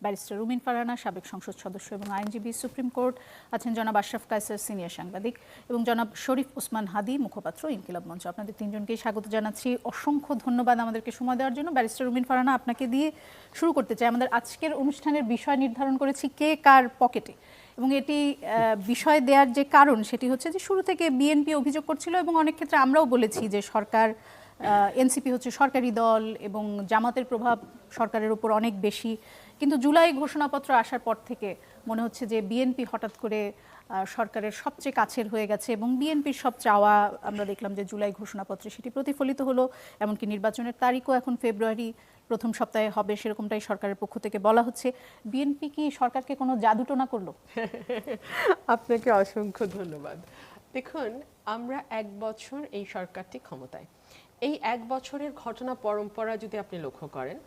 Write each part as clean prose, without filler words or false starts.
Barrister রুমিন ফারহানা, সাবেক সংসদ সদস্য এবং আইনজীবী, সুপ্রিম কোর্ট আছেন জনাব আশরাফ কায়সার, সিনিয়র সাংবাদিক, এবং জনাব শরীফ ওসমান হাদি, মুখপাত্র ইনকিলাব মঞ্চ। আপনাদের তিনজনকেই স্বাগত জানাচ্ছি। অসংখ্য ধন্যবাদ আমাদেরকে সময় দেওয়ার জন্য। ব্যারিস্টার রুমিন ফারহানা, আপনাকে দিয়ে শুরু করতে চাই। আমাদের আজকের অনুষ্ঠানের বিষয় নির্ধারণ করেছি কে কার পকেটে, এবং এটি বিষয় দেওয়ার যে কারণ সেটি হচ্ছে যে শুরু থেকে বিএনপি অভিযোগ করছিল এবং অনেক ক্ষেত্রে আমরাও বলেছি যে সরকার, এনসিপি হচ্ছে সরকারি দল এবং জামাতের প্রভাব সরকারের উপর অনেক বেশি। কিন্তু জুলাই ঘোষণাপত্র আসার পর থেকে মনে হচ্ছে যে বিএনপি হঠাৎ করে সরকারের সবচেয়ে কাছের হয়ে গেছে এবং বিএনপির সব চাওয়া আমরা দেখলাম যে জুলাই ঘোষণাপত্রে সেটি প্রতিফলিত হলো। এমনকি নির্বাচনের তারিখও এখন ফেব্রুয়ারি প্রথম সপ্তাহে হবে, সেরকমটাই সরকারের পক্ষ থেকে বলা হচ্ছে। বিএনপি কি সরকারকে কোনো জাদুটোনা করলো? আপনাকে অসংখ্য ধন্যবাদ। দেখুন, আমরা 1 বছর এই সরকারটি ক্ষমতায়। এই 1 বছরের ঘটনা পরম্পরা যদি আপনি লক্ষ্য করেন,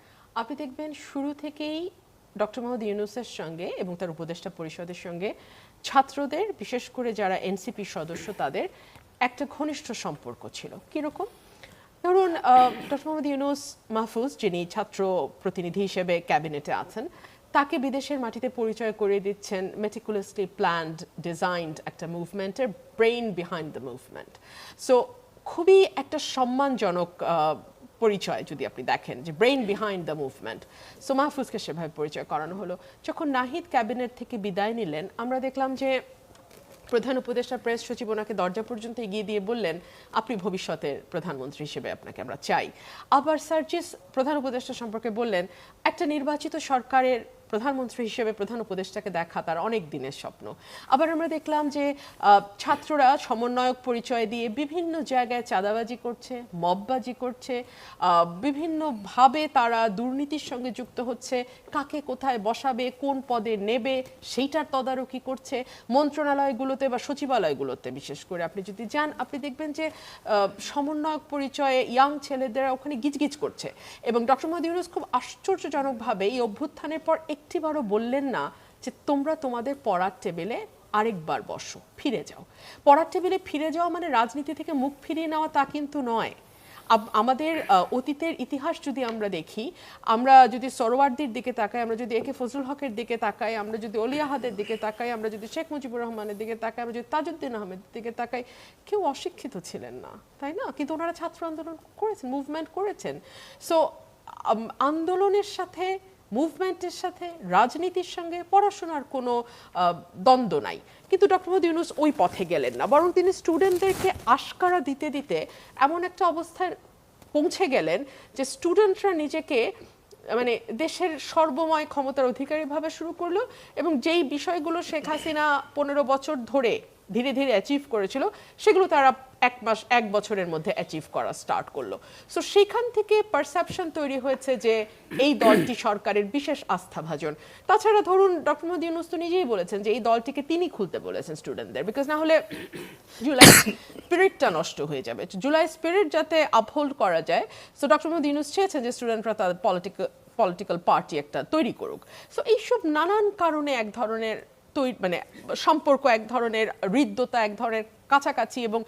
আপনি দেখবেন শুরু থেকেই ডক্টর মোহাম্মদ ইউনূসের সঙ্গে এবং তার উপদেষ্টা পরিষদের সঙ্গে ছাত্রদের, বিশেষ করে যারা এনসিপি সদস্য, তাদের একটা ঘনিষ্ঠ সম্পর্ক ছিল। কীরকম? ধরুন, ডক্টর মোহাম্মদ ইউনূস মাহফুজ, যিনি ছাত্র প্রতিনিধি হিসেবে ক্যাবিনেটে আছেন, তাকে বিদেশের মাটিতে পরিচয় করে দিচ্ছেন মেটিকুলাসলি প্ল্যান্ড, ডিজাইনড একটা মুভমেন্টের brain behind the movement. So খুবই একটা সম্মানজনক পরিচয় যদি আপনি দেখেন, যে brain behind the movement. So মাহফুজকে সেভাবে পরিচয় করানো হলো। যখন নাহিদ ক্যাবিনেট থেকে বিদায় নিলেন, আমরা দেখলাম যে প্রধান উপদেষ্টা প্রেস সচিব ওনাকে দরজা পর্যন্ত এগিয়ে দিয়ে বললেন, আপনি ভবিষ্যতের প্রধানমন্ত্রী হিসেবে আপনাকে আমরা চাই। আবার সার্জিস প্রধান উপদেষ্টা সম্পর্কে বললেন, একটা নির্বাচিত সরকারের প্রধানমন্ত্রী হিসেবে প্রধান উপদেষ্টাকে দেখা তার অনেক দিনের স্বপ্ন। আবার আমরা দেখলাম যে ছাত্ররা সমন্বয়ক পরিচয় দিয়ে বিভিন্ন জায়গায় চাঁদাবাজি করছে, মববাজি করছে, বিভিন্নভাবে তারা দুর্নীতির সঙ্গে যুক্ত হচ্ছে, কাকে কোথায় বসাবে, কোন পদে নেবে সেইটার তদারকি করছে। মন্ত্রণালয়গুলোতে বা সচিবালয়গুলোতে বিশেষ করে আপনি যদি যান, আপনি দেখবেন যে সমন্বয়ক পরিচয়ে ইয়াং ছেলেদেরা ওখানে গিজগিজ করছে। এবং ডক্টর মোহাম্মদ ইউনূস খুব আশ্চর্যজনকভাবে এই অভ্যুত্থানের পর একটিবারও বললেন না যে তোমরা তোমাদের পড়ার টেবিলে আরেকবার বসো, ফিরে যাও। পড়ার টেবিলে ফিরে যাওয়া মানে রাজনীতি থেকে মুখ ফিরিয়ে নেওয়া তা কিন্তু নয়। আমাদের অতীতের ইতিহাস যদি আমরা দেখি, আমরা যদি সরোয়ার্দির দিকে তাকাই, আমরা যদি একে ফজলুল হকের দিকে তাকাই, আমরা যদি অলি আহাদের দিকে তাকাই, আমরা যদি শেখ মুজিবুর রহমানের দিকে তাকাই, আমরা যদি তাজউদ্দিন আহমেদের দিকে তাকাই, কেউ অশিক্ষিত ছিলেন না, তাই না? কিন্তু ওনারা ছাত্র আন্দোলন করেছেন, মুভমেন্ট করেছেন। সো আন্দোলনের সাথে, মুভমেন্টের সাথে, রাজনীতির সঙ্গে পড়াশোনার কোনো দ্বন্দ্ব নাই। কিন্তু ডক্টর মোহাম্মদ ইউনূস ওই পথে গেলেন না, বরং তিনি স্টুডেন্টদেরকে আশকারা দিতে দিতে এমন একটা অবস্থায় পৌঁছে গেলেন যে স্টুডেন্টরা নিজেকে মানে দেশের সর্বময় ক্ষমতার অধিকারী ভাবে শুরু করলো, এবং যেই বিষয়গুলো শেখ হাসিনা 15 বছর ধরে ধীরে ধীরে অ্যাচিভ করেছিল, সেগুলো তারা 1 বছরের মধ্যে অ্যাচিভ করা স্টার্ট করলো। সো সেখান থেকে পারসেপশন তৈরি হয়েছে যে এই দলটি সরকারের বিশেষ আস্থাভাজন। তাছাড়া ধরুন, ডক্টর মোহাম্মদ ইউনূস তো নিজেই বলেছেন যে এই দলটিকে তিনি খুলতে বলেছেন স্টুডেন্টদের, বিকজ না হলে জুলাই স্পিরিটটা নষ্ট হয়ে যাবে। জুলাই স্পিরিট যাতে আপহোল্ড করা যায়, সো ডক্টর মোহাম্মদ ইউনূস চেয়েছেন যে স্টুডেন্টরা তাদের পলিটিক্যাল পার্টি একটা তৈরি করুক। সো এইসব নানান কারণে এক ধরনের মানে সম্পর্ক, এক ধরনের হৃদ্যতা, এক ধরনের কাছাকাছি, এবং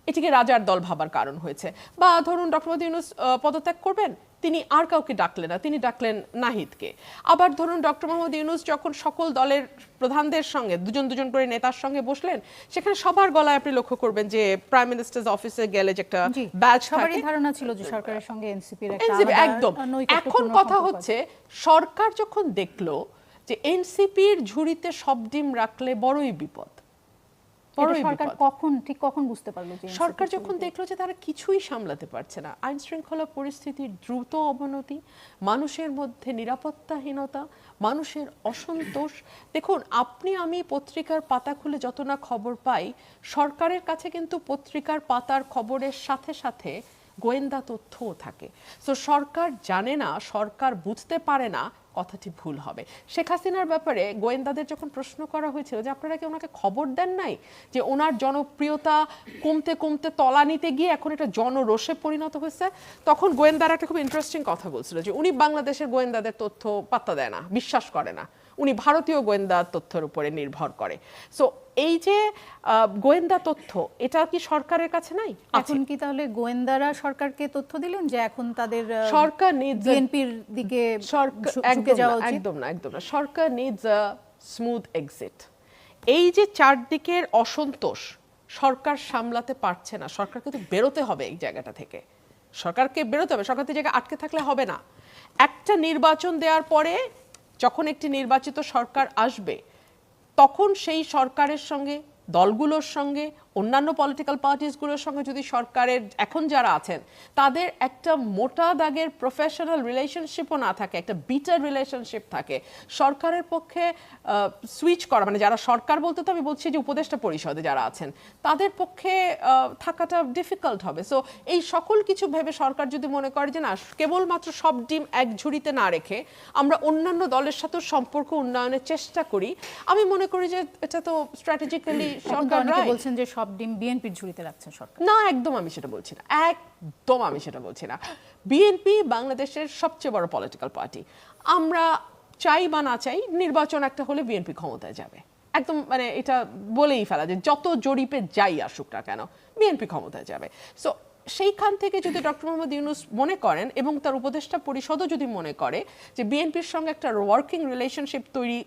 এটিকে রাজার দল ভাবার কারণ হয়েছে। বা ধরুন, ডক্টর মোহাম্মদ ইউনূস পদত্যাগ করবেন, তিনি আর কাউকে ডাকলেন না, তিনি ডাকলেন নাহিদকে। আবার ধরুন, ডক্টর মোহাম্মদ ইউনূস যখন সকল দলের প্রধানদের সঙ্গে দুজন করে নেতার সঙ্গে বসলেন, সেখানে সবার গলায় আপনি লক্ষ্য করবেন যে প্রাইম মিনিস্টার্স অফিসে গেলে যে একটা ব্যাচ, সবারই ধারণা ছিল যে সরকারের সঙ্গে এনসিপির একটা একদম। এখন কথা হচ্ছে, সরকার যখন দেখলো যে এনসিপির ঝুড়িতে সব ডিম রাখলে বড়ই বিপদ। সরকার কখন বুঝতে পারলো? সরকার যখন দেখলো যে তারা কিছুই সামলাতে পারছে না, আইন শৃঙ্খলা পরিস্থিতির দ্রুত অবনতি, মানুষের মধ্যে নিরাপত্তাহীনতা, মানুষের অসন্তোষ। দেখুন, আপনি আমি পত্রিকার পাতা খুলে যত না খবর পাই, সরকারের কাছে কিন্তু পত্রিকার পাতার খবরের সাথে সাথে গোয়েন্দা তথ্যও থাকে। সো সরকার জানে না, সরকার বুঝতে পারে না, কথাটি ভুল হবে। শেখ হাসিনার ব্যাপারে গোয়েন্দাদের যখন প্রশ্ন করা হয়েছিল যে আপনারা কি ওনাকে খবর দেন নাই যে ওনার জনপ্রিয়তা কমতে কমতে তলানিতে গিয়ে এখন এটা জনরোষে পরিণত হয়েছে, তখন গোয়েন্দারা একটা খুব ইন্টারেস্টিং কথা বলছিল যে উনি বাংলাদেশের গোয়েন্দাদের তথ্য পাত্তা দেয় না, বিশ্বাস করে না, উনি ভারতীয় গোয়েন্দা তথ্যের উপরে নির্ভর করে। সো এই যে গোয়েন্দা তথ্য, এটা কি সরকারের কাছে নাই? এখন কি তাহলে গোয়েন্দারা সরকারকে তথ্য দিলেন যে এখন তাদের সরকার বিএনপির দিকে ঝুঁকে যাওয়া উচিত? একদম না, একদম না। সরকার নিডস আ স্মুথ এক্সিট। এই যে চারদিকের অসন্তোষ সরকার সামলাতে পারছে না, সরকারকে তো বেরোতে হবে এই জায়গাটা থেকে। সরকারকে বেরোতে হবে, সরকার জায়গায় আটকে থাকলে হবে না। একটা নির্বাচন দেওয়ার পরে যখন একটি নির্বাচিত সরকার আসবে, তখন সেই সরকারের সঙ্গে, দলগুলোর সঙ্গে, অন্যান্য পলিটিক্যাল পার্টিসগুলোর সঙ্গে যদি সরকারের এখন যারা আছেন তাদের একটা মোটা দাগের প্রফেশনাল রিলেশনশিপও না থাকে, একটা বিটার রিলেশনশিপ থাকে, সরকারের পক্ষে সুইচ করা, মানে যারা সরকার বলতে তো আমি বলছি যে উপদেষ্টা পরিষদে যারা আছেন তাদের পক্ষে থাকাটা ডিফিকাল্ট হবে। সো এই সকল কিছু ভেবে সরকার যদি মনে করে যে না, কেবলমাত্র সব ডিম এক ঝুড়িতে না রেখে আমরা অন্যান্য দলের সাথেও সম্পর্ক উন্নয়নের চেষ্টা করি, আমি মনে করি যে এটা তো স্ট্র্যাটেজিক্যালি সরকার বলছেন যে সব ডিম বিএনপির ঝুড়িতে রাখছেন সরকার। না, একদম আমি সেটা বলছি না, একদম আমি সেটা বলছি না। বিএনপি বাংলাদেশের সবচেয়ে বড় পলিটিক্যাল পার্টি। আমরা চাই বা না চাই, নির্বাচন একটা হলে বিএনপি ক্ষমতায় যাবে, একদম মানে এটা বলেই ফেলা যে যত জরিপে যাই আসুক না কেন বিএনপি ক্ষমতায় যাবে। সো সেইখান থেকে যদি ডক্টর মোহাম্মদ ইউনূস মনে করেন এবং তার উপদেষ্টা পরিষদও যদি মনে করে যে বিএনপির সঙ্গে একটা ওয়ার্কিং রিলেশনশিপ তৈরি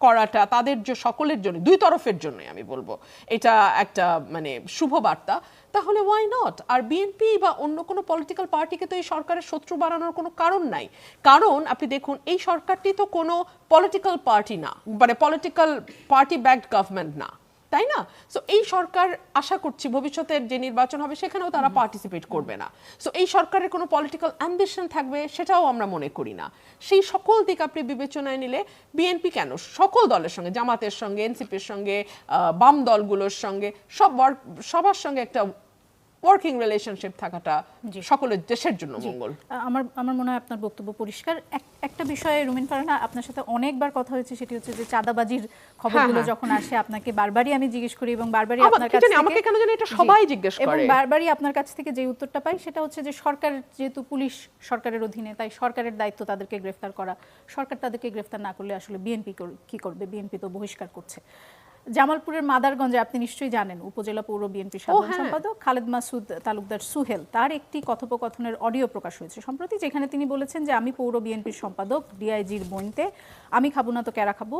করাটা তাদের যে সকলের জন্য, দুই তরফের জন্য আমি বলবো এটা একটা মানে শুভ বার্তা, তাহলে ওয়াই নট। আর বিএনপি বা অন্য কোনো পলিটিক্যাল পার্টিকে তো এই সরকারের শত্রু বানানোর কোনো কারণ নাই। কারণ আপনি দেখুন, এই সরকারটি তো কোনো পলিটিক্যাল পার্টি না, মানে পলিটিক্যাল পার্টি ব্যাকড গভর্নমেন্ট না, তাই না? সো এই সরকার আশা করছি ভবিষ্যতের যে নির্বাচন হবে সেখানেও তারা পার্টিসিপেট করবে না। সো এই সরকারের কোনো পলিটিক্যাল অ্যাম্বিশন থাকবে সেটাও আমরা মনে করি না। সেই সকল দিক আপনি বিবেচনায় নিলে বিএনপি কেন, সকল দলের সঙ্গে, জামাতের সঙ্গে, এনসিপির সঙ্গে, বাম দলগুলোর সঙ্গে, সবার সঙ্গে একটা ওয়ার্কিং রিলেশনশিপ থাকাটা সকলের দেশের জন্য মঙ্গল। আমার মনে হয় আপনার বক্তব্য পরিষ্কার। একটা বিষয়ে রুমিন ফারহানা আপনার সাথে অনেকবার কথা হয়েছে, সেটি হচ্ছে যে চাঁদাবাজির খবরগুলো যখন আসে আপনাকে বারবারই আমি জিজ্ঞেস করি এবং বারবারই আপনার কাছ থেকে, আমাকে কেন জানি এটা সবাই জিজ্ঞেস করে, এবং বারবারই আপনার কাছ থেকে যে উত্তরটা পাই সেটা হচ্ছে যে সরকার যেহেতু পুলিশ সরকারের অধীনে, তাই সরকারের দায়িত্ব তাদেরকে গ্রেফতার করা, সরকার তাদেরকে গ্রেফতার না করলে আসলে বিএনপি কি করবে, বিএনপি তো বহিষ্কার করছে। জামালপুরের মাদারগঞ্জে আপনি নিশ্চয়ই জানেন উপজেলা পৌর বিএনপি সাধারণ সম্পাদক খালেদ মাসুদ তালুকদার সুহেল, তার একটি কথোপকথনের অডিও প্রকাশ হয়েছে সম্প্রতি, যেখানে তিনি বলেছেন যে আমি পৌর বিএনপির সম্পাদক, ডিআইজির বইনতে আমি খাবো না তো কেরা খাবো।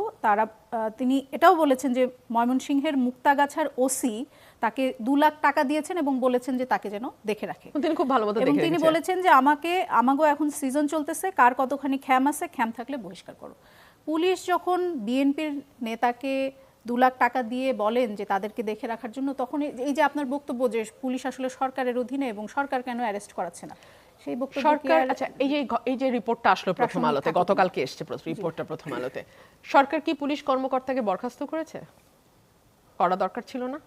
তিনি এটাও বলেছেন যে ময়মনসিংহের মুক্তাগাছার ওসি তাকে 2 লাখ টাকা দিয়েছেন এবং বলেছেন যে তাকে যেন দেখে রাখে। তিনি খুব ভালো মতো এবং তিনি বলেছেন যে আমাগো এখন সিজন চলতেছে, কার কতখানি খ্যাম আছে, খ্যাম থাকলে বহিষ্কার করো। পুলিশ যখন বিএনপির নেতাকে 2 লাখ টাকা দিয়ে বলেন যে তাদেরকে দেখে রাখার জন্য, তখন এই যে আপনার বক্তব্য যে পুলিশ আসলে সরকারের অধীনে এবং সরকার কেন অ্যারেস্ট করাচ্ছে না, সেই বক্তব্য সরকার, আচ্ছা এই যে রিপোর্টটা আসলো প্রথম আলোতে, গতকালকে এসেছে রিপোর্টটা প্রথম আলোতে, সরকার কি পুলিশ কর্মকর্তাকে বরখাস্ত করেছে? করা দরকার ছিল না?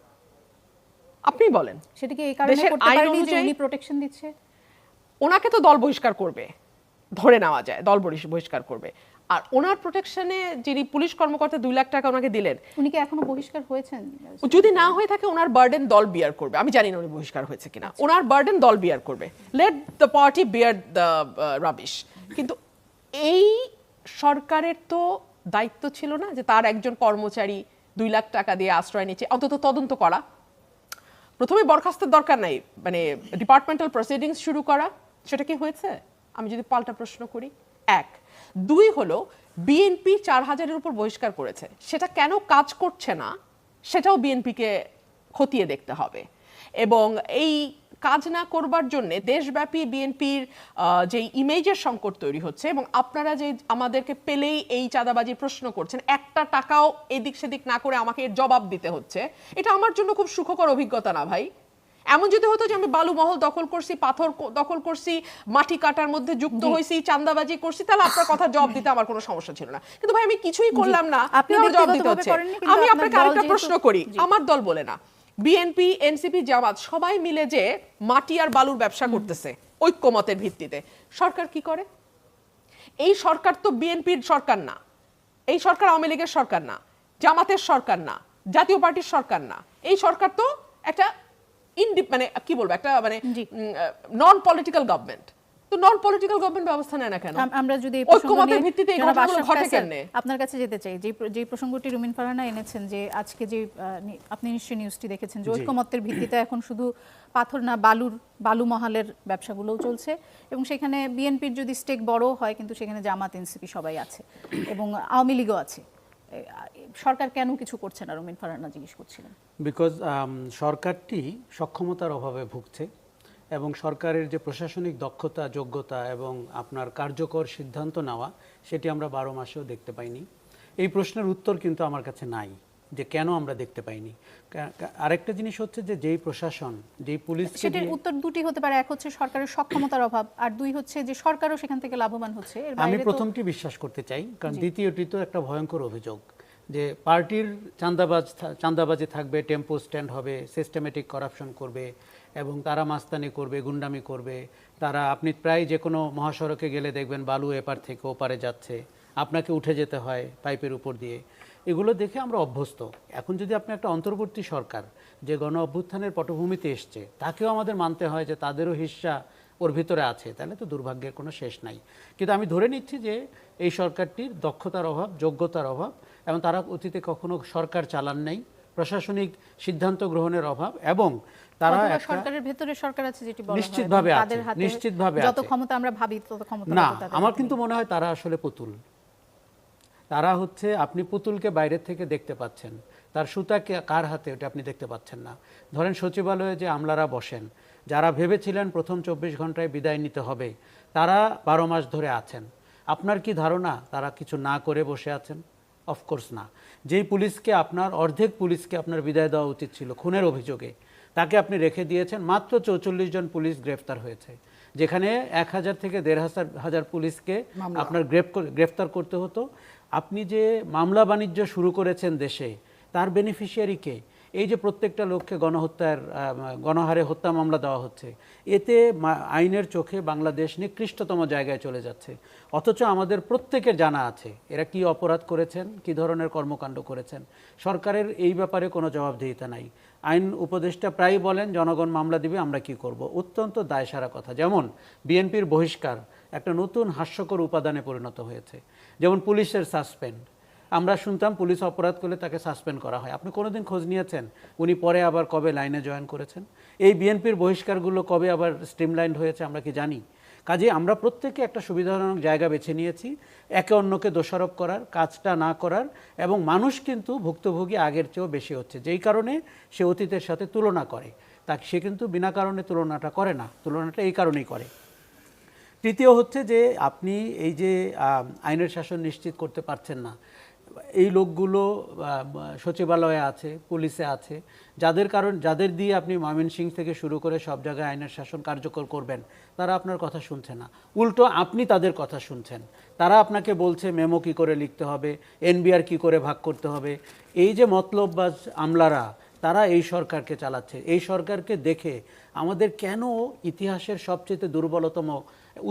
আপনি বলেন। সেটা কি এই কারণে করতে পারেনি যে উনি প্রোটেকশন দিচ্ছে? ওনাকে তো দল বহিষ্কার করবে, ধরে নেওয়া যায় দল বহিষ্কার করবে, আর ওনার প্রোটেকশনে যিনি পুলিশ কর্মকর্তা 2 লাখ টাকা ওনাকে দিলেন, উনি কি এখনো বহিষ্কার হয়েছেন? যদি না হয়ে থাকে ওনার বার্ডেন দল বিয়ার করবে। আমি জানি না উনি বহিষ্কার হয়েছে কিনা, ওনার বার্ডেন দল বিয়ার করবে, let the party bear the rubbish. কিন্তু এই সরকারের তো দায়িত্ব ছিল না যে তার একজন কর্মচারী 2 লাখ টাকা দিয়ে আশ্রয় নিচ্ছে, অন্তত তদন্ত করা, প্রথমে বরখাস্তের দরকার নাই, মানে ডিপার্টমেন্টাল প্রসিডিংস শুরু করা, সেটা কি হয়েছে? আমি যদি পাল্টা প্রশ্ন করি, 1 2 হলো বিএনপি 4000-এর উপর বহিষ্কার করেছে, সেটা কেন কাজ করছে না সেটাও বিএনপিকে খতিয়ে দেখতে হবে। এবং এই কাজ না করবার জন্য দেশব্যাপী বিএনপির যে ইমেজের সংকট তৈরি হচ্ছে, এবং আপনারা যে আমাদেরকে পেলেই এই চাঁদাবাজি প্রশ্ন করছেন, একটা টাকাও এদিক সেদিক না করে আমাকে এর জবাব দিতে হচ্ছে, এটা আমার জন্য খুব সুখকর অভিজ্ঞতা না ভাই। এমন যদি হতো যে আমি বালু মহল দখল করছি, পাথর দখল করছি, মাটি কাটার মধ্যে যুক্ত হয়েছি, চাঁদাবাজি করছি, তাহলে আপনার কথা জবাব দিতে আমার কোনো সমস্যা ছিল না। কিন্তু ভাই আমি কিছুই করলাম না, আপনি আমার জবাব দিতে হচ্ছে। আমি আপনাকে আরেকটা প্রশ্ন করি, আমার দল বলে না, বিএনপি, এনসিপি, জামাত সবাই মিলে যে মাটি আর বালুর ব্যবসা করতেছে ঐক্যমতের ভিত্তিতে, সরকার কি করে? এই সরকার তো বিএনপির সরকার না, এই সরকার আওয়ামী লীগের সরকার না, জামাতের সরকার না, জাতীয় পার্টির সরকার না, এই সরকার তো একটা মানে কি বলবো, একটা মানে নন পলিটিক্যাল গভর্নমেন্ট। তো নন পলিটিক্যাল গভর্নমেন্ট ব্যবস্থা নেয় না কেন? আমরা যদি এই প্রসঙ্গ ঐক্যমতের নিয়ে ভিত্তিতে এই জনাব ঘটনাগুলো আশরাফ ঘটে কায়সার, কেন? আপনার কাছে যেতে চাই, যে প্রসঙ্গটি রুমিন ফারহানা এনেছেন, যে আজকে যে আপনি নিশ্চয়ই নিউজটি দেখেছেন, যে ঐক্যমত্যের ভিত্তিতে এখন শুধু পাথর না বালু মহালের ব্যবসাগুলোও চলছে, এবং সেখানে বিএনপির যদি স্টেক বড় হয়, কিন্তু সেখানে জামাত এনসিপি সবাই আছে এবং আওয়ামী লীগও আছে। সরকার কেন কিছু করছে না, রুমিন ফারহানা জিজ্ঞেস করছিলেন। বিকজ সরকারটি সক্ষমতার অভাবে ভুগছে এবং সরকারের যে প্রশাসনিক দক্ষতা, যোগ্যতা এবং আপনার কার্যকর সিদ্ধান্ত নেওয়া, সেটি আমরা 12 মাসেও দেখতে পাইনি। এই প্রশ্নের উত্তর কিন্তু আমার কাছে নাই, যে কেন আমরা দেখতে পাইনি। আরেকটা জিনিস হচ্ছে যে যেই প্রশাসন, যেই পুলিশ, সেটার উত্তর দুটি হতে পারে। এক হচ্ছে সরকারের সক্ষমতার অভাব, আর দুই হচ্ছে যে সরকারও সেখান থেকে লাভবান হচ্ছে। আমি প্রথমটি বিশ্বাস করতে চাই, কারণ দ্বিতীয়টি তো একটা ভয়ঙ্কর অভিযোগ যে পার্টির চাঁদাবাজি থাকবে, টেম্পো স্ট্যান্ড হবে, সিস্টেমেটিক করাপশন করবে এবং তারা মাস্তানি করবে, গুন্ডামি করবে। তারা, আপনি প্রায় যে কোনো মহাসড়কে গেলে দেখবেন বালু এপার থেকে ওপারে যাচ্ছে, আপনাকে উঠে যেতে হয় পাইপের উপর দিয়ে। এগুলো দেখে আমরা অভ্যস্ত। এখন যদি আপনি একটা অন্তর্বর্তী সরকার যে গণ অভ্যুত্থানের পটভূমিতে এসছে, তাকেও আমাদের মানতে হয় যে তাদেরও হিস্সা ওর ভিতরে আছে, তাহলে তো দুর্ভাগ্যের কোনো শেষ নাই। কিন্তু আমি ধরে নিচ্ছি যে এই সরকারটির দক্ষতার অভাব, যোগ্যতার অভাব, এবং তারা অতীতে কখনো সরকার চালান নাই, প্রশাসনিক সিদ্ধান্ত গ্রহণের অভাব, এবং তারা সরকারের ভেতরে সরকার আছে যেটি বলা হয়, নিশ্চিতভাবে আছে, তাদের হাতে নিশ্চিতভাবে যত আছে। ক্ষমতা আমরা ভাবি তত ক্ষমতা না, তাদের আমার হাতে কিন্তু নেই। মনে হয় তারা আসলে পুতুল। তারা হচ্ছে, আপনি পুতুলকে বাইরের থেকে দেখতে পাচ্ছেন, তার সুতা কার হাতে ওটা আপনি দেখতে পাচ্ছেন না। ধরেন সচিবালয়ে যে আমলারা বসেন, যারা ভেবেছিলেন প্রথম 24 ঘন্টায় বিদায় নিতে হবে, তারা 12 মাস ধরে আছেন। আপনার কি ধারণা তারা কিছু না করে বসে আছেন? অফকোর্স না। যেই পুলিশকে আপনার, অর্ধেক পুলিশকে আপনার বিদায় দেওয়া উচিত ছিল খুনের অভিযোগে, তাকে আপনি রেখে দিয়েছেন। মাত্র 44 জন পুলিশ গ্রেফতার হয়েছে, যেখানে 1000 থেকে 1500 পুলিশকে আপনার গ্রেফতার করতে হতো। আপনি যে মামলা বাণিজ্য শুরু করেছেন দেশে, তার বেনিফিশিয়ারি কে? এই যে প্রত্যেকটা লোককে গণহারে হত্যা মামলা দেওয়া হচ্ছে, এতে আইনের চোখে বাংলাদেশ নিকৃষ্টতম জায়গায় চলে যাচ্ছে। অথচ আমাদের প্রত্যেকের জানা আছে এরা কি অপরাধ করেছেন, কি ধরনের কর্মকাণ্ড করেছেন। সরকারের এই ব্যাপারে কোনো জবাবদিহিতা নাই। আইন উপদেষ্টা প্রায় বলেন জনগণ মামলা দিবে, আমরা কি করব। অত্যন্ত দায়সারা কথা। যেমন বিএনপির বহিষ্কার একটা নতুন হাস্যকর উপাদানে পরিণত হয়েছে। যেমন পুলিশের সাসপেন্ড, আমরা শুনতাম পুলিশ অপরাধ করলে তাকে সাসপেন্ড করা হয়। আপনি কোনোদিন খোঁজ নিয়েছেন উনি পরে আবার কবে লাইনে জয়েন করেছেন? এই বিএনপির বহিষ্কারগুলো কবে আবার স্ট্রিমলাইন্ড হয়েছে আমরা কি জানি? কাজে আমরা প্রত্যেকে একটা সুবিধাজনক জায়গা বেছে নিয়েছি একে অন্যকে দোষারোপ করার, কাজটা না করার, এবং মানুষ কিন্তু ভুক্তভোগী আগের চেয়েও বেশি হচ্ছে, যেই কারণে সে অতীতের সাথে তুলনা করে। তাকে সে কিন্তু বিনা কারণে তুলনাটা করে না, তুলনাটা এই কারণেই করে। তৃতীয় হচ্ছে যে আপনি এই যে আইনের শাসন নিশ্চিত করতে পারছেন না, এই লোকগুলো সচিবালয়ে আছে, পুলিশে আছে, যাদের দিয়ে আপনি ময়মনসিংহ থেকে শুরু করে সব জায়গায় আইনের শাসন কার্যকর করবেন, তারা আপনার কথা শুনছে না। উল্টো আপনি তাদের কথা শুনছেন। তারা আপনাকে বলছে মেমো কি করে লিখতে হবে, এনবিআর কি করে ভাগ করতে হবে। এই যে মতলববাজ আমলারা, তারা এই সরকারকে চালাচ্ছে। এই সরকারকে দেখে আমাদের কেন ইতিহাসের সবচেয়ে দুর্বলতম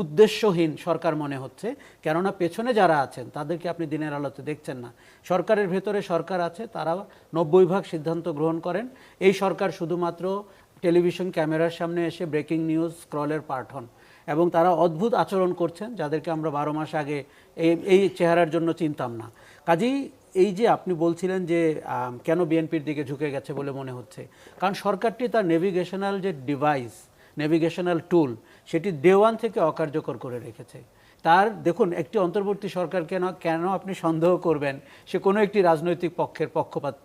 উদ্দেশ্যহীন সরকার মনে হচ্ছে, কেননা পেছনে যারা আছেন তাদেরকে আপনি দিনের আলোতে দেখছেন না। সরকারের ভেতরে সরকার আছে, তারা 90% সিদ্ধান্ত গ্রহণ করেন। এই সরকার শুধুমাত্র টেলিভিশন ক্যামেরার সামনে এসে ব্রেকিং নিউজ স্ক্রলের পার্ট হন, এবং তারা অদ্ভুত আচরণ করছেন যাদেরকে আমরা 12 মাস আগে এই চেহারার জন্য চিনতাম না। কাজেই এই যে আপনি বলছিলেন যে কেন বিএনপির দিকে ঝুঁকে গেছে বলে মনে হচ্ছে, কারণ সরকারটি তার নেভিগেশনাল যে ডিভাইস, নেভিগেশনাল টুল, সেটি ডে ওয়ান থেকে অকার্যকর করে রেখেছে। তার দেখুন, একটি অন্তর্বর্তী সরকার কেন আপনি সন্দেহ করবেন সে কোনো একটি রাজনৈতিক পক্ষের পক্ষপাত।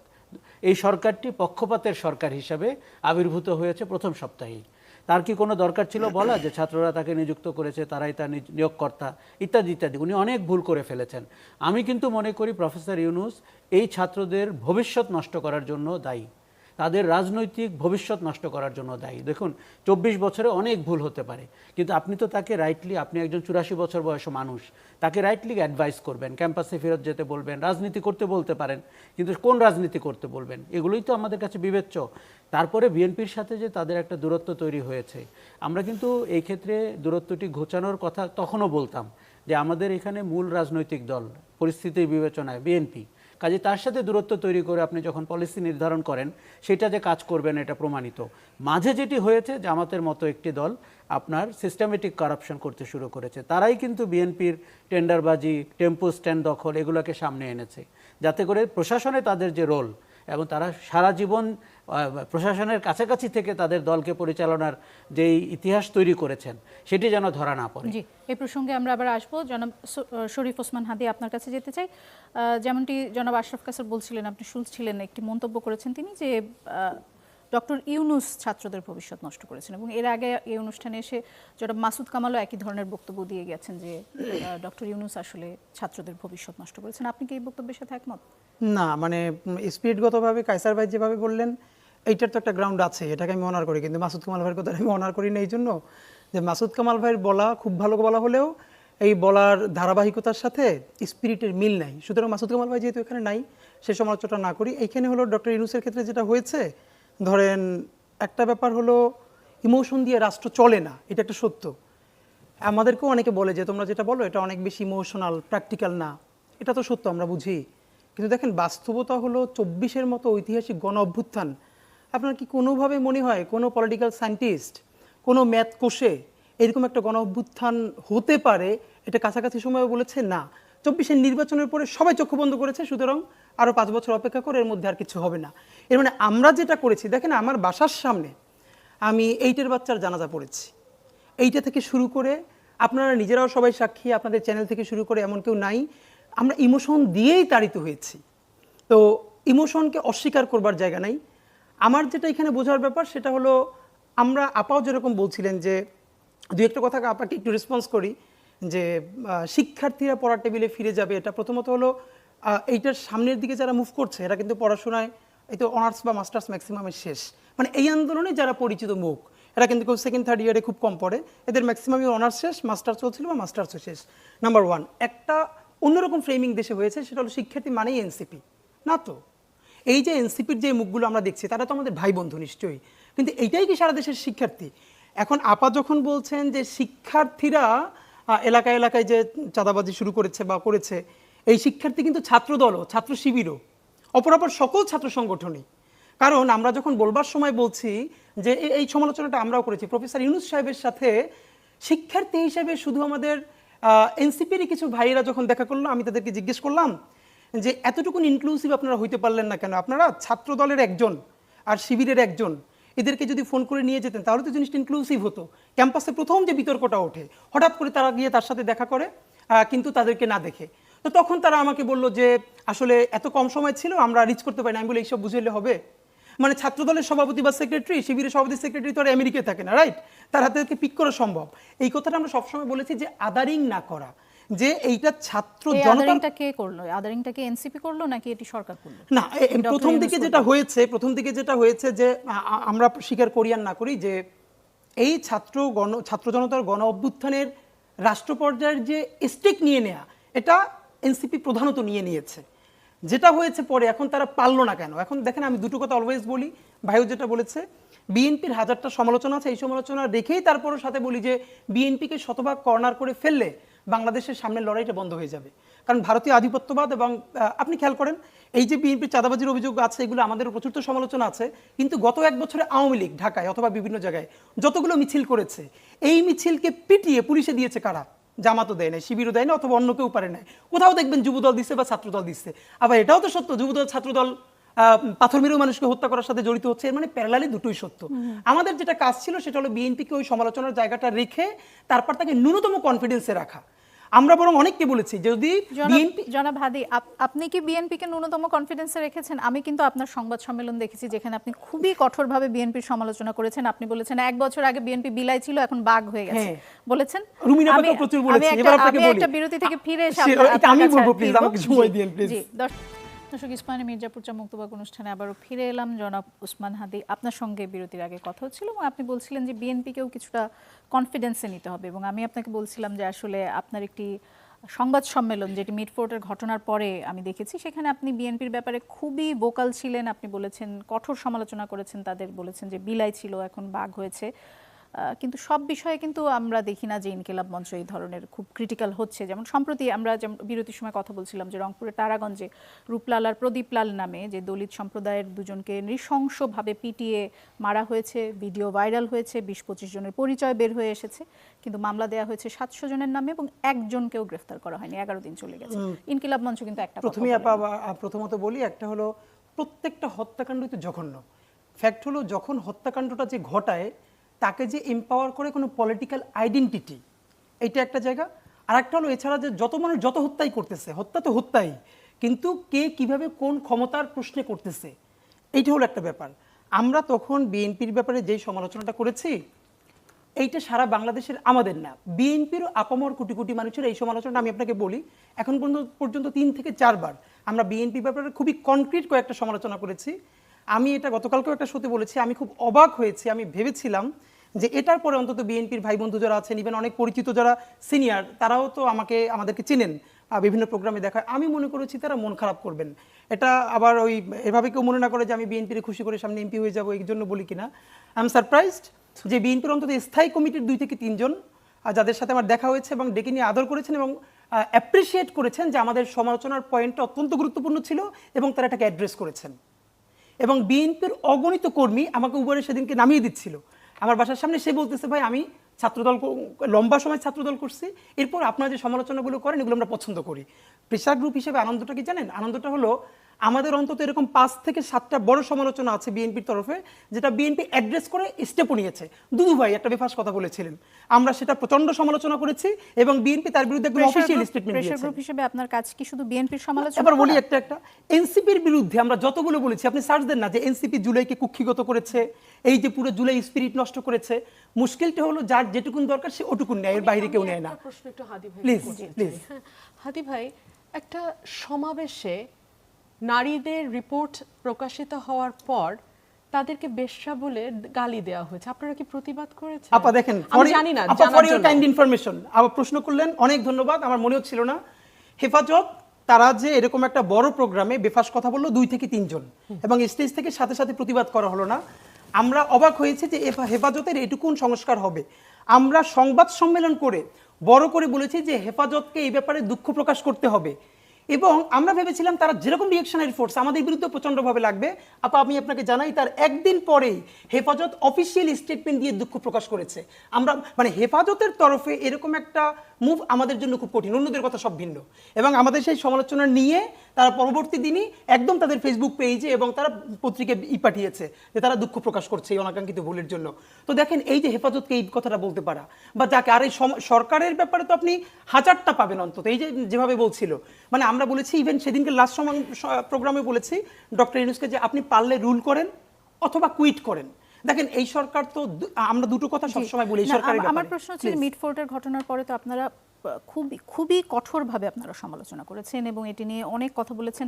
এই সরকারটি পক্ষপাতের সরকার হিসাবে আবির্ভূত হয়েছে প্রথম সপ্তাহেই। তার কি কোনো দরকার ছিল বলা যে ছাত্ররা তাকে নিযুক্ত করেছে, তারাই তার নিয়োগকর্তা, ইত্যাদি ইত্যাদি। উনি অনেক ভুল করে ফেলেছেন। আমি কিন্তু মনে করি প্রফেসর ইউনূস এই ছাত্রদের ভবিষ্যৎ নষ্ট করার জন্য দায়ী, তাদের রাজনৈতিক ভবিষ্যৎ নষ্ট করার জন্য দায়ী। দেখুন, 24 বছরে অনেক ভুল হতে পারে, কিন্তু আপনি তো তাকে রাইটলি, আপনি একজন 84 বছর বয়সী মানুষ, তাকে রাইটলি অ্যাডভাইস করবেন, ক্যাম্পাসে ফেরত যেতে বলবেন, রাজনীতি করতে বলতে পারেন, কিন্তু কোন রাজনীতি করতে বলবেন, এগুলোই তো আমাদের কাছে বিবেচ্য। তারপরে বিএনপির সাথে যে তাদের একটা দূরত্ব তৈরি হয়েছে, আমরা কিন্তু এই ক্ষেত্রে দূরত্বটি ঘোচানোর কথা তখনও বলতাম যে আমাদের এখানে মূল রাজনৈতিক দল পরিস্থিতির বিবেচনায় বিএনপি, কাজে তার সাথে দূরত্ব তৈরি করে আপনি যখন পলিসি নির্ধারণ করেন সেটা যে কাজ করবেন এটা প্রমাণিত। মাঝে যেটি হয়েছে জামাতের মতো একটি দল আপনার সিস্টেমেটিক কারাপশন করতে শুরু করেছে, তারাই কিন্তু বিএনপির টেন্ডারবাজি, টেম্পো স্ট্যান্ড দখল এগুলোকে সামনে এনেছে, যাতে করে প্রশাসনে তাদের যে রোল এবং তারা সারা জীবন প্রশাসনের কাছাকাছি থেকে তাদের দলকে পরিচালনার যেই ইতিহাস তৈরি করেছেন সেটি যেন ধরা না পড়ে। জি, এই প্রসঙ্গে আমরা আবার আসবো। জনাব শরীফ ওসমান হাদী, আপনার কাছে যেতে চাই। যেমনটি জনাব আশরাফ কাসর বলছিলেন, আপনি শুনছিলেন, একটি মন্তব্য করেছেন তিনি যে ডক্টর ইউনূস ছাত্রদের ভবিষ্যৎ নষ্ট করেছেন, এবং এর আগে এই অনুষ্ঠানে এসে জনাব মাসুদ কামালও একই ধরনের বক্তব্য দিয়ে গেছেন যে ডক্টর ইউনূস আসলে ছাত্রদের ভবিষ্যৎ নষ্ট করেছেন। আপনি কি এই বক্তব্যের সাথে একমত? না, মানে স্পিরিটগতভাবে কায়সার ভাই যেভাবে বললেন এইটার তো একটা গ্রাউন্ড আছে, এটাকে আমি অনার করি, কিন্তু মাসুদ কামাল ভাইয়ের কথা আমি অনার করি না এই জন্য যে মাসুদ কামাল ভাইয়ের বলা খুব ভালো বলা হলেও এই বলার ধারাবাহিকতার সাথে স্পিরিটের মিল নাই। সুতরাং মাসুদ কামাল ভাই যেহেতু এখানে নাই, সে সমালোচনা না করি। এইখানে হলো ডক্টর ইউনূসের ক্ষেত্রে যেটা হয়েছে, ধরেন একটা ব্যাপার হলো ইমোশন দিয়ে রাষ্ট্র চলে না, এটা একটা সত্য। আমাদেরকেও অনেকে বলে যে তোমরা যেটা বলো এটা অনেক বেশি ইমোশনাল, প্র্যাকটিক্যাল না, এটা তো সত্য, আমরা বুঝি। কিন্তু দেখেন বাস্তবতা হলো 24-এর মতো ঐতিহাসিক গণ অভ্যুত্থান। আপনার কি কোনোভাবে মনে হয় কোনো পলিটিক্যাল সায়েন্টিস্ট, কোনো ম্যাথ কোষে এরকম একটা গণ অভ্যুত্থান হতে পারে? এটা কাছাকাছি সময় বলেছে না। 24-এর নির্বাচনের পরে সবাই চক্ষু বন্ধ করেছে, সুতরাং আরও 5 বছর অপেক্ষা করে এর মধ্যে আর কিছু হবে না। এর মানে আমরা যেটা করেছি, দেখেন আমার বাসার সামনে আমি 8-এর বাচ্চার জানাজা পড়েছি। এইটা থেকে শুরু করে আপনারা নিজেরাও সবাই সাক্ষী, আপনাদের চ্যানেল থেকে শুরু করে এমন কেউ নাই, আমরা ইমোশন দিয়েই তাড়িত হয়েছি। তো ইমোশনকে অস্বীকার করবার জায়গা নাই। আমার যেটা এখানে বোঝার ব্যাপার সেটা হলো, আমরা আপাও যেরকম বলছিলেন যে দু একটা কথা আপাকে একটু রেসপন্স করি যে শিক্ষার্থীরা পড়ার টেবিলে ফিরে যাবে, এটা প্রথমত হলো এইটার সামনের দিকে যারা মুভ করছে এরা কিন্তু পড়াশোনায় এই তো অনার্স বা মাস্টার্স ম্যাক্সিমামের শেষ, মানে এই আন্দোলনে যারা পরিচিত মুখ এরা কিন্তু কেউ সেকেন্ড থার্ড ইয়ারে খুব কম পড়ে, এদের ম্যাক্সিমামই অনার্স শেষ, মাস্টার্স চলছিল বা মাস্টার্সও শেষ। নাম্বার 1, একটা অন্যরকম ফ্রেমিং দেশে হয়েছে, সেটা হলো শিক্ষার্থী মানেই এনসিপি না। তো এই যে এনসিপির যে মুখগুলো আমরা দেখছি তারা তো আমাদের ভাই বন্ধু নিশ্চয়ই, কিন্তু এইটাই কি সারা দেশের শিক্ষার্থী? এখন আপা যখন বলছেন যে শিক্ষার্থীরা এলাকায় এলাকায় যে চাঁদাবাজি শুরু করেছে বা করেছে, এই শিক্ষার্থী কিন্তু ছাত্রদলও, ছাত্র শিবিরও, অপরাপর সকল ছাত্র সংগঠনই। কারণ আমরা যখন বলবার সময় বলছি যে এই সমালোচনাটা আমরাও করেছি প্রফেসর ইউনূস সাহেবের সাথে, শিক্ষার্থী হিসেবে শুধু আমাদের এনসিপিরই কিছু ভাইয়েরা যখন দেখা করলো, আমি তাদেরকে জিজ্ঞেস করলাম যে এতটুকুন ইনক্লুসিভ আপনারা হইতে পারলেন না কেন? আপনারা ছাত্র দলের একজন আর শিবিরের একজন, এদেরকে যদি ফোন করে নিয়ে যেতেন তাহলে তো জিনিসটা ইনক্লুসিভ হতো। ক্যাম্পাসে প্রথম যে বিতর্কটা ওঠে, হঠাৎ করে তারা গিয়ে তার সাথে দেখা করে কিন্তু তাদেরকে না দেখে, তো তখন তারা আমাকে বলল যে আসলে এত কম সময় ছিল আমরা রিচ করতে পারি না। আমি বলি এইসব বুঝলে হবে? মানে ছাত্রদলের সভাপতি বা সেক্রেটারি, শিবিরের সভাপতি সেক্রেটারি তো আর আমেরিকায় থাকে না, রাইট? তার হাতে পিক করা সম্ভব। এই কথাটা আমরা সবসময় বলেছি যে আদারিং না করা, যে এইটা ছাত্র জনতাটা কে করলো? আদারিংটা কি এনসিপি করলো নাকি এটি সরকার করলো? না, প্রথম দিকে যেটা হয়েছে যে আমরা স্বীকার করি আর না করি যে এই ছাত্র জনতার গণ অভ্যুত্থানের রাষ্ট্র পর্যায়ের যে স্টেক নিয়ে নেয়া, এটা এনসিপি প্রধানত নিয়েছে। যেটা হয়েছে পরে, এখন তারা পারলো না কেন? এখন দেখেন, আমি দুটো কথা অলওয়েজ বলি, ভাইও যেটা বলেছে, বিএনপির হাজারটা সমালোচনা আছে, এই সমালোচনা রেখেই তারপরও সাথে বলি যে বিএনপিকে শতভাগ কর্নার করে ফেললে বাংলাদেশের সামনের লড়াইটা বন্ধ হয়ে যাবে। কারণ ভারতীয় আধিপত্যবাদ, এবং আপনি খেয়াল করেন এই যে বিএনপির চাঁদাবাজির অভিযোগ আছে, এগুলো আমাদের প্রচুর তো সমালোচনা আছে, কিন্তু গত 1 বছরে আওয়ামী লীগ ঢাকায় অথবা বিভিন্ন জায়গায় যতগুলো মিছিল করেছে, এই মিছিলকে পিটিয়ে পুলিশে দিয়েছে কারা? জামাতও দেয় নাই, শিবিরও দেয় না, অথবা অন্য কেউ পারে নাই। কোথাও দেখবেন যুবদল দিচ্ছে বা ছাত্রদল দিচ্ছে। আবার এটাও তো সত্য, যুবদল ছাত্রদল পাথর মেরেও মানুষকে হত্যা করার সাথে জড়িত হচ্ছে। এর মানে প্যারালালি দুটোই সত্য। আমাদের যেটা কাজ ছিল সেটা হলো বিএনপিকে ওই সমালোচনার জায়গাটা রেখে তারপর তাকে ন্যূনতম কনফিডেন্সে রাখা। আমরা বরং অনেককে বলেছি যদি বিএনপি, জনাব হাদী, আপনি কি বিএনপিকে ন্যূনতম কনফিডেন্সে রেখেছেন? আমি কিন্তু আপনার সংবাদ সম্মেলন দেখেছি যেখানে আপনি খুবই কঠোরভাবে বিএনপির সমালোচনা করেছেন। আপনি বলেছেন 1 বছর আগে বিএনপি বিলাই ছিল, এখন বাঘ হয়ে গেছে বলেছেন। রুমিনা বেগম প্রচুর বলেছে। এবার আপনাকে বলি, আমি একটা বিরতি থেকে ফিরে এসে এটা আমি বলবো, প্লিজ আমাকে সময় দিন প্লিজ। জি, দর্শক, ইস্পাহানি মির্জাপুর চা মুক্তবাগ অনুষ্ঠানে আবারও ফিরে এলাম। জনাব ওসমান হাদী, আপনার সঙ্গে বিরতির আগে কথা হচ্ছিল এবং আপনি বলছিলেন যে বিএনপিকেও কিছুটা কনফিডেন্সে নিতে হবে, এবং আমি আপনাকে বলছিলাম যে আসলে আপনার একটি সংবাদ সম্মেলন যেটি মিটফোর্টের ঘটনার পরে আমি দেখেছি, সেখানে আপনি বিএনপির ব্যাপারে খুবই ভোকাল ছিলেন। আপনি বলেছেন, কঠোর সমালোচনা করেছেন তাদের, বলেছেন যে বিলাই ছিল এখন বাঘ হয়েছে। কিন্তু সব বিষয়ে কিন্তু আমরা দেখি না যে ইনকিলাব মঞ্চ এই ধরনের খুব ক্রিটিক্যাল হচ্ছে। যেমন সম্প্রতি আমরা বিরতির সময় কথা বলছিলাম যে রংপুরের তারাগঞ্জে রূপলাল আর প্রদীপ লাল নামে যে দলিত সম্প্রদায়ের দুজনকে নৃশংসভাবে পিটিয়ে মারা হয়েছে, ভিডিও ভাইরাল হয়েছে, ২০-২৫ জনের পরিচয় বের হয়ে এসেছে, কিন্তু মামলা দেওয়া হয়েছে ৭০০ জনের নামে এবং একজনকেও গ্রেফতার করা হয়নি, ১১ দিন চলে গেছে। ইনকিলাব মঞ্চ কিন্তু একটা প্রথমত বলি, একটা হলো প্রত্যেকটা হত্যাকাণ্ডই তো জঘন্য। ফ্যাক্ট হলো যখন হত্যাকাণ্ডটা যে ঘটায় তাকে যে এম্পাওয়ার করে কোনো পলিটিক্যাল আইডেন্টিটি, এইটা একটা জায়গা। আর একটা হলো এছাড়া যে যত মানুষ যত হত্যাই করতেছে, হত্যা তো হত্যাই, কিন্তু কে কিভাবে কোন ক্ষমতার প্রশ্নে করতেছে, এইটা হলো একটা ব্যাপার। আমরা তখন বিএনপির ব্যাপারে যেই সমালোচনাটা করেছি, এইটা সারা বাংলাদেশের আমাদের না, বিএনপির আপামর কোটি কোটি মানুষের এই সমালোচনাটা আমি আপনাকে বলি, এখন পর্যন্ত 3 থেকে 4 বার আমরা বিএনপির ব্যাপারে খুবই কনক্রিট কয়েকটা সমালোচনা করেছি। আমি এটা গতকালকেও একটা শোতে বলেছি, আমি খুব অবাক হয়েছি। আমি ভেবেছিলাম যে এটার পরে অন্তত বিএনপির ভাই বন্ধু যারা আছেন, ইভেন অনেক পরিচিত যারা সিনিয়র, তারাও তো আমাদেরকে চেনেন, বিভিন্ন প্রোগ্রামে দেখা, আমি মনে করেছি তারা মন খারাপ করবেন। এটা আবার ওই এভাবে কেউ মনে না করে যে আমি বিএনপির খুশি করে সামনে এমপি হয়ে যাবো, এই জন্য বলি কিনা। আই এম সারপ্রাইজড যে বিএনপির অন্তত স্থায়ী কমিটির 2 থেকে 3 জন যাদের সাথে আমার দেখা হয়েছে এবং ডেকে নিয়ে আদর করেছেন এবং অ্যাপ্রিসিয়েট করেছেন যে আমাদের সমালোচনার পয়েন্টটা অত্যন্ত গুরুত্বপূর্ণ ছিল এবং তারা এটাকে অ্যাড্রেস করেছেন। এবং বিএনপির অগণিত কর্মী আমাকে উপরে সেদিনকে নামিয়ে দিচ্ছিল আমার বাসার সামনে, সে বলতেছে ভাই আমি ছাত্রদল, লম্বা সময় ছাত্রদল করছি, এরপর আপনারা যে সমালোচনাগুলো করেন এগুলো আমরা পছন্দ করি। প্রেসার গ্রুপ হিসেবে আনন্দটা কি জানেন? আনন্দটা হলো আমাদের অন্তত এরকম 5 থেকে 7টা বড় সমালোচনা আছে বিএনপির তরফে, যেটা বিএনপি অ্যাড্রেস করে স্টেপও নিয়েছে। দুদু ভাই একটা বেফাস কথা বলেছিলেন, আমরা সেটা প্রচন্ড সমালোচনা করেছি এবং বিএনপি তার বিরুদ্ধে একদম অফিশিয়াল স্টেটমেন্ট দিয়েছে। প্রেসার গ্রুপ হিসেবে আপনার কাজ কি শুধু বিএনপির সমালোচনা? এবার বলি একটা এনসিপির বিরুদ্ধে আমরা যতগুলো বলেছি, আপনি সার্চ দেন না যে এনসিপি জুলাইকে কুক্ষিগত করেছে, এই যে পুরো জুলাই স্পিরিট নষ্ট করেছে। মুশকিলটা হলো যার যেটুকুন দরকার সে ওটুকুন নেয়, এর বাইরে কেউ নেয় না। প্রশ্ন একটু হাদি ভাই, প্লিজ প্লিজ। হাদি ভাই, একটা সমাবেশে নারীদের রিপোর্ট প্রকাশিত হওয়ার পর তাদেরকে বেশ্যা বলে গালি দেওয়া হয়েছে, আপনারা কি প্রতিবাদ করেছেন? আপা দেখেন, আমি জানি না, ফর ইওর কাইন্ড ইনফরমেশন, আবার প্রশ্ন করলেন, অনেক ধন্যবাদ, আমার মনেও ছিল না। হেফাজত তারা যে এরকম একটা বড় প্রোগ্রামে বেফাস কথা বললো 2 থেকে 3 জন এবং স্টেজ থেকে সাথে সাথে প্রতিবাদ করা হলো না। আমরা অবাক হয়েছি যে হেফাজতের এটুকুন সংস্কার হবে। আমরা সংবাদ সম্মেলন করে বড় করে বলেছি যে হেফাজতকে এই ব্যাপারে দুঃখ প্রকাশ করতে হবে এবং আমরা ভেবেছিলাম তারা যেরকম রিঅ্যাকশনারি ফোর্স আমাদের বিরুদ্ধে প্রচণ্ডভাবে লাগবে। আপা আমি আপনাকে জানাই তার একদিন পরেই হেফাজত অফিসিয়াল স্টেটমেন্ট দিয়ে দুঃখ প্রকাশ করেছে। আমরা মানে হেফাজতের তরফে এরকম একটা মুভ আমাদের জন্য খুব কঠিন, অন্যদের কথা সব ভিন্ন। এবং আমাদের সেই সমালোচনা নিয়ে তারা পরবর্তী দিনই একদম তাদের ফেসবুক পেজে এবং তারা পত্রিকায় পাঠিয়েছে যে তারা দুঃখ প্রকাশ করছে এই অনাকাঙ্ক্ষিত ভুলের জন্য। তো দেখেন এই যে হেফাজতকে এই কথাটা বলতে পারা বা যাকে, আর এই সরকারের ব্যাপারে তো আপনি হাজারটা পাবেন অন্তত, এই যে যেভাবে বলছিল, মানে আমরা বলেছি ইভেন সেদিনকে লাস্ট প্রোগ্রামে বলেছি ডক্টর ইউনূসকে যে আপনি পারলে রুল করেন অথবা কুইট করেন। দেখেন এই সরকার তো, আমরা দুটো কথা সবসময় বলি এই সরকারের ব্যাপারে। আমার প্রশ্ন হচ্ছে মিডফোর্টের ঘটনার পরে তো আপনারা খুবই কঠোরভাবে আপনারা সমালোচনা করেছেন এবং এটি নিয়ে অনেক কথা বলেছেন।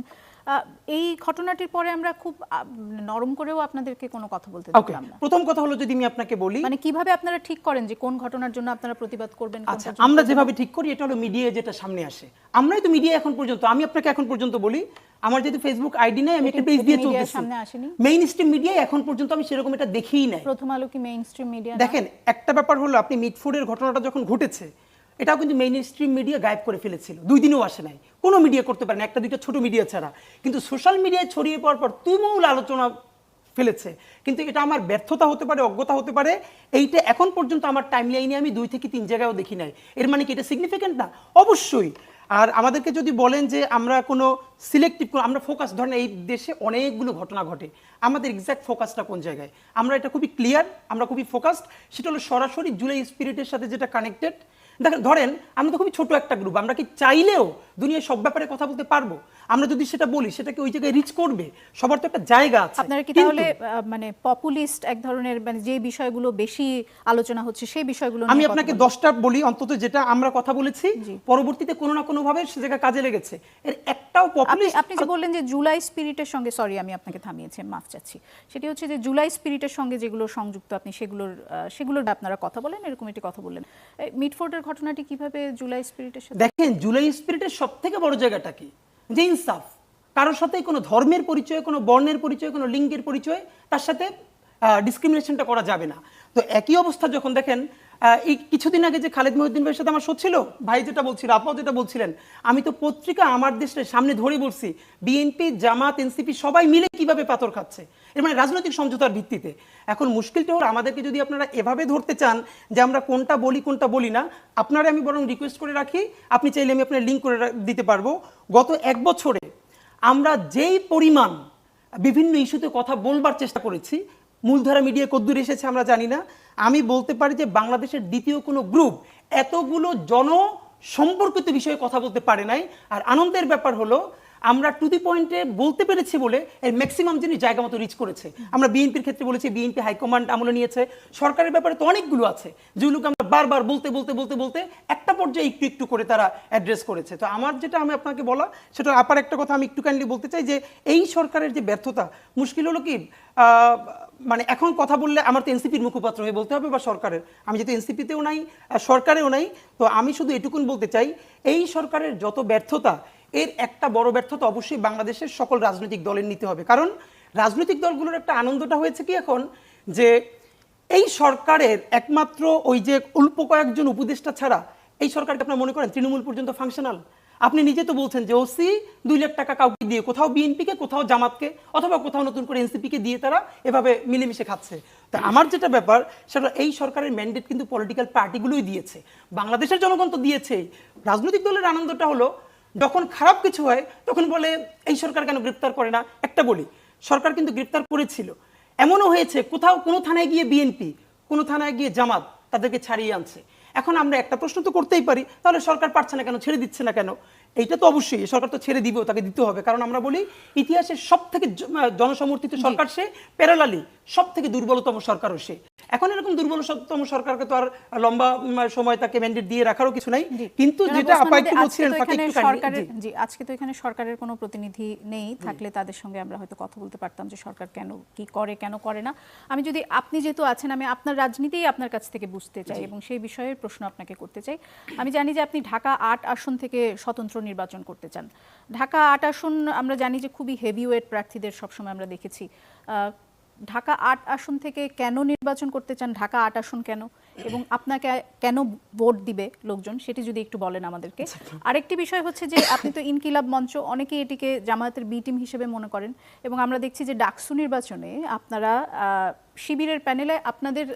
এই ঘটনাটির পরে আমরা খুব নরম করেও আপনাদেরকে কোনো কথা বলতে দেখলাম না। প্রথম কথা হলো যদি আমি আপনাকে বলি, মানে কিভাবে আপনারা ঠিক করেন যে কোন ঘটনার জন্য আপনারা প্রতিবাদ করবেন? আচ্ছা, আমরা যেভাবে ঠিক করি এটা হলো মিডিয়া যেটা সামনে আসে, আমরাই তো মিডিয়া এখন পর্যন্ত, আমি আপনাকে এখন পর্যন্ত বলি আমার যেহেতু ফেসবুক আইডি নাই, আমি একটা পেজ দিয়ে চলতেছি, সামনে আসেনি মেইন স্ট্রিম মিডিয়ায় এখন পর্যন্ত আমি সেরকম এটা দেখিই নাই। প্রথম আলো কি মেইন স্ট্রিম মিডিয়া? দেখেন একটা ব্যাপার হলো আপনি মিডফোর্ডের ঘটনাটা যখন ঘটেছে এটাও কিন্তু মেইন স্ট্রিম মিডিয়া গায়েব করে ফেলেছিল, 2 দিনও আসে নাই, কোনো মিডিয়া করতে পারে না, একটা দুইটা ছোট মিডিয়া ছাড়া। কিন্তু সোশ্যাল মিডিয়ায় ছড়িয়ে পড়ার পর তুমুল আলোচনা ফেলেছে। কিন্তু এটা আমার ব্যর্থতা হতে পারে, অজ্ঞতা হতে পারে, এইটা এখন পর্যন্ত আমার টাইমলাইনে আমি 2 থেকে 3 জায়গায়ও দেখি নাই। এর মানে কি এটা সিগনিফিকেন্ট না? অবশ্যই। আর আমাদেরকে যদি বলেন যে আমরা কোনো সিলেক্টিভ, আমরা ফোকাস, ধরেন এই দেশে অনেকগুলো ঘটনা ঘটে, আমাদের এক্স্যাক্ট ফোকাসটা কোন জায়গায়? আমরা এটা খুবই ক্লিয়ার, আমরা খুবই ফোকাসড, সেটা হলো সরাসরি জুলাই স্পিরিটের সাথে যেটা কানেক্টেড। দেখেন ধরেন আমরা তো খুবই ছোট একটা গ্রুপ, আমরা কি চাইলেও দুনিয়ার সব ব্যাপারে কথা বলতে পারবো? আমরা যদি সেটা বলি সেটা কি ওই জায়গায় রিচ করবে? সবার তো একটা জায়গা আছে। আপনারা কি তাহলে মানে পপুলিস্ট এক ধরনের, মানে যে বিষয়গুলো বেশি আলোচনা হচ্ছে সেই বিষয়গুলো আমি আপনাকে 10টা বলি অন্তত যেটা আমরা কথা বলেছি, পরবর্তীতে কোনো না কোনো ভাবে সে জায়গা কাজে লেগেছে। এর একটাও পপুলিস্ট, আপনি যে বললেন যে জুলাই স্পিরিটের সঙ্গে, সরি আমি আপনাকে থামিয়েছি, মাফ চাচ্ছি, সেটি হচ্ছে যে জুলাই স্পিরিটের সঙ্গে যেগুলো সংযুক্ত আপনি সেগুলোর আপনারা কথা বলেন, এরকম একটি কথা বললেন। মিডফোর্ডের ঘটনাটি কিভাবে জুলাই স্পিরিটের সাথে? দেখেন জুলাই স্পিরিটের সবথেকে বড় জায়গাটা কি? যে ইনসাফ, কারোর সাথে কোনো ধর্মের পরিচয়, কোনো বর্ণের পরিচয়, কোনো লিঙ্গের পরিচয়, তার সাথে ডিসক্রিমিনেশনটা করা যাবে না। তো একই অবস্থা যখন দেখেন এই কিছুদিন আগে যে খালেদ মহিউদ্দিন ভাইয়ের সাথে আমার শো ছিল, ভাই যেটা বলছিল, আপা যেটা বলছিলেন, আমি তো পত্রিকা আমার দেশের সামনে ধরে বলছি বিএনপি, জামাত, এনসিপি সবাই মিলে কিভাবে পাথর খাচ্ছে, এর মানে রাজনৈতিক সমঝোতার ভিত্তিতে। এখন মুশকিলটা হলো আমাদেরকে যদি আপনারা এভাবে ধরতে চান যে আমরা কোনটা বলি না, আপনারা আমি বরং রিকোয়েস্ট করে রাখি, আপনি চাইলে আমি আপনার লিঙ্ক করে দিতে পারবো। গত 1 বছরে আমরা যেই পরিমাণ বিভিন্ন ইস্যুতে কথা বলবার চেষ্টা করেছি, মূলধারা মিডিয়া কদ্দূর এসেছে আমরা জানি না। আমি বলতে পারি যে বাংলাদেশের দ্বিতীয় কোনো গ্রুপ এতগুলো সম্পর্কিত বিষয়ে কথা বলতে পারে নাই। আর আনন্দের ব্যাপার হলো আমরা টু দি পয়েন্টে বলতে পেরেছি বলে এর ম্যাক্সিমাম জিনিস জায়গা মতো রিচ করেছে। আমরা বিএনপির ক্ষেত্রে বলেছি, বিএনপি হাইকমান্ড আমলে নিয়েছে। সরকারের ব্যাপারে তো অনেকগুলো আছে যেগুলোকে আমরা বারবার বলতে একটা পর্যায়ে একটু করে তারা অ্যাড্রেস করেছে। তো আমার যেটা আমি আপনাকে বলা, সেটা আপার একটা কথা আমি একটু কাইন্ডলি বলতে চাই যে এই সরকারের যে ব্যর্থতা, মুশকিল হলো কি মানে এখন কথা বললে আমার তো এনসিপির মুখপাত্র হয়ে বলতে হবে বা সরকারের, আমি যেহেতু এনসিপিতেও নাই সরকারেও নাই, তো আমি শুধু এটুকুন বলতে চাই এই সরকারের যত ব্যর্থতা, এর একটা বড় ব্যর্থতা অবশ্যই বাংলাদেশের সকল রাজনৈতিক দলের নিতে হবে। কারণ রাজনৈতিক দলগুলোর একটা আনন্দটা হয়েছে কি এখন, যে এই সরকারের একমাত্র ওই যে অল্প কয়েকজন উপদেষ্টা ছাড়া এই সরকারকে আপনারা মনে করেন তৃণমূল পর্যন্ত ফাংশনাল? আপনি নিজে তো বলছেন যে ওসি 2 লাখ টাকা কাউকে দিয়ে, কোথাও বিএনপিকে, কোথাও জামাতকে, অথবা কোথাও নতুন করে এনসিপিকে দিয়ে তারা এভাবে মিলেমিশে খাচ্ছে। তা আমার যেটা ব্যাপার সেটা এই সরকারের ম্যান্ডেট কিন্তু পলিটিক্যাল পার্টিগুলোই দিয়েছে, বাংলাদেশের জনগণ তো দিয়েছেই। রাজনৈতিক দলের আনন্দটা হলো যখন খারাপ কিছু হয় তখন বলে এই সরকার কেন গ্রেপ্তার করে না। একটা বলি, সরকার কিন্তু গ্রেপ্তার করেছিল, এমনও হয়েছে কোথাও কোনো থানায় গিয়ে বিএনপি, কোনো থানায় গিয়ে জামাত তাদেরকে ছাড়িয়ে আনছে। এখন আমরা একটা প্রশ্ন তো করতেই পারি, তাহলে সরকার পারছে না কেন, ছেড়ে দিচ্ছে না কেন? এইটা তো অবশ্যই সরকার তো ছেড়ে দিবেও, তাকে দিতে হবে। কারণ আমরা বলি ইতিহাসের সব থেকে জনসমর্থিত সরকার সে, প্যারালালি সব থেকে দুর্বলতম সরকারও সে। এখন এরকম দুর্বলতম সরকারকে তো আর লম্বা সময় তাকে ম্যান্ডেট দিয়ে রাখারও কিছু নাই। কিন্তু যেটা আপা একটু বলছিলেন, জি, আজকে তো এখানে সরকারের কোনো প্রতিনিধি নেই, থাকলে তাদের সঙ্গে আমরা হয়তো কথা বলতে পারতাম যে সরকার কেন কি করে, কেন করে না। আমি যদি, আপনি যেহেতু আছেন, আমি আপনার রাজনীতিই আপনার কাছ থেকে বুঝতে চাই এবং সেই বিষয়ের প্রশ্ন আপনাকে করতে চাই। আমি জানি যে আপনি ঢাকা 8 আসন থেকে স্বতন্ত্র নির্বাচন করতে চান। ঢাকা 8 আসন আমরা জানি যে খুবই হেভিওয়েট প্রার্থীদের সবসময় আমরা দেখেছি। ঢাকা 8 আসন থেকে কেন নির্বাচন করতে চান? ঢাকা 8 আসন কেন, এবং আপনাকে কেন ভোট দিবে লোকজন, সেটি যদি একটু বলেন আমাদেরকে। আরেকটি বিষয় হচ্ছে যে আপনি তো ইনকিলাব মঞ্চ, অনেকেই এটিকে জামায়াতের বি টিম হিসেবে মনে করেন, এবং আমরা দেখছি যে ডাকসু নির্বাচনে আপনারা শিবিরের প্যানেলে আপনাদের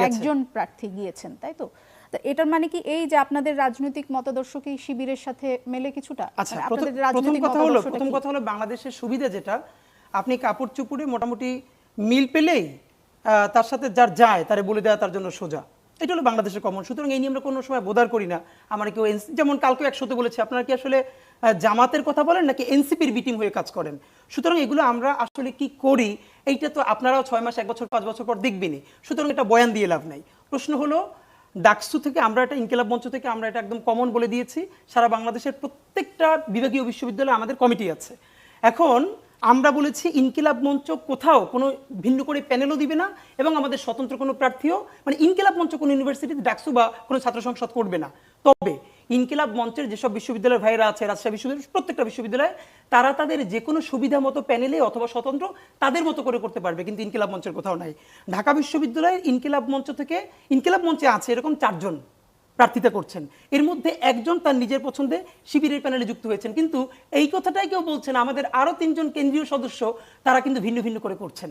একজন প্রার্থী গিয়েছেন, তাই তো? এটার মানে কি এই যে আপনাদের রাজনৈতিক মতাদর্শ কি শিবিরের সাথে মেলে কিছুটা? আচ্ছা, প্রথম কথা হলো বাংলাদেশের সুবিধা যেটা, আপনি কাপড় চুপড়ে মোটামুটি মিল পেলেই তার সাথে যার যায় তারে বলে দেওয়া তার জন্য সোজা, এটা হলো বাংলাদেশের কমন। সুতরাং এই নিয়ে আমরা কোনো সময় বোধার করি না। আমার কেউ যেমন কালকে 100তে বলেছে, আপনারা কি আসলে জামাতের কথা বলেন নাকি এনসিপির বিটিম হয়ে কাজ করেন? সুতরাং এগুলো আমরা আসলে কি করি এইটা তো আপনারাও 6 মাস, 1 বছর, 5 বছর পর দেখবেনই। সুতরাং এটা বয়ান দিয়ে লাভ নাই। প্রশ্ন হলো ডাকসু থেকে আমরা এটা, ইনকিলাব মঞ্চ থেকে আমরা এটা একদম কমন বলে দিয়েছি, সারা বাংলাদেশের প্রত্যেকটা বিভাগীয় বিশ্ববিদ্যালয়ে আমাদের কমিটি আছে। এখন আমরা বলেছি ইনকিলাব মঞ্চ কোথাও কোনো ভিন্ন করে প্যানেলও দিবে না, এবং আমাদের স্বতন্ত্র কোনো প্রার্থীও, মানে ইনকিলাব মঞ্চ কোনো ইউনিভার্সিটিতে ডাকসু বা কোনো ছাত্র সংসদ করবে না। তবে ইনকিলাব মঞ্চের যেসব বিশ্ববিদ্যালয়ের ভাইরা আছে, রাজশাহী বিশ্ববিদ্যালয়, প্রত্যেকটা বিশ্ববিদ্যালয়ে তারা তাদের যে কোনো সুবিধা মতো প্যানেলে অথবা স্বতন্ত্র তাদের মতো করে করতে পারবে, কিন্তু ইনকিলাব মঞ্চের কোথাও নাই। ঢাকা বিশ্ববিদ্যালয়ের ইনকিলাব মঞ্চ থেকে, ইনকিলাব মঞ্চে আছে এরকম 4 জন প্রার্থিতা করছেন, এর মধ্যে একজন তার নিজের পছন্দে শিবিরের প্যানেলে যুক্ত হয়েছেন। কিন্তু এই কথাটাই কেউ বলছেন আমাদের আরো 3 জন কেন্দ্রীয় সদস্য তারা কিন্তু ভিন্ন ভিন্ন করে করছেন।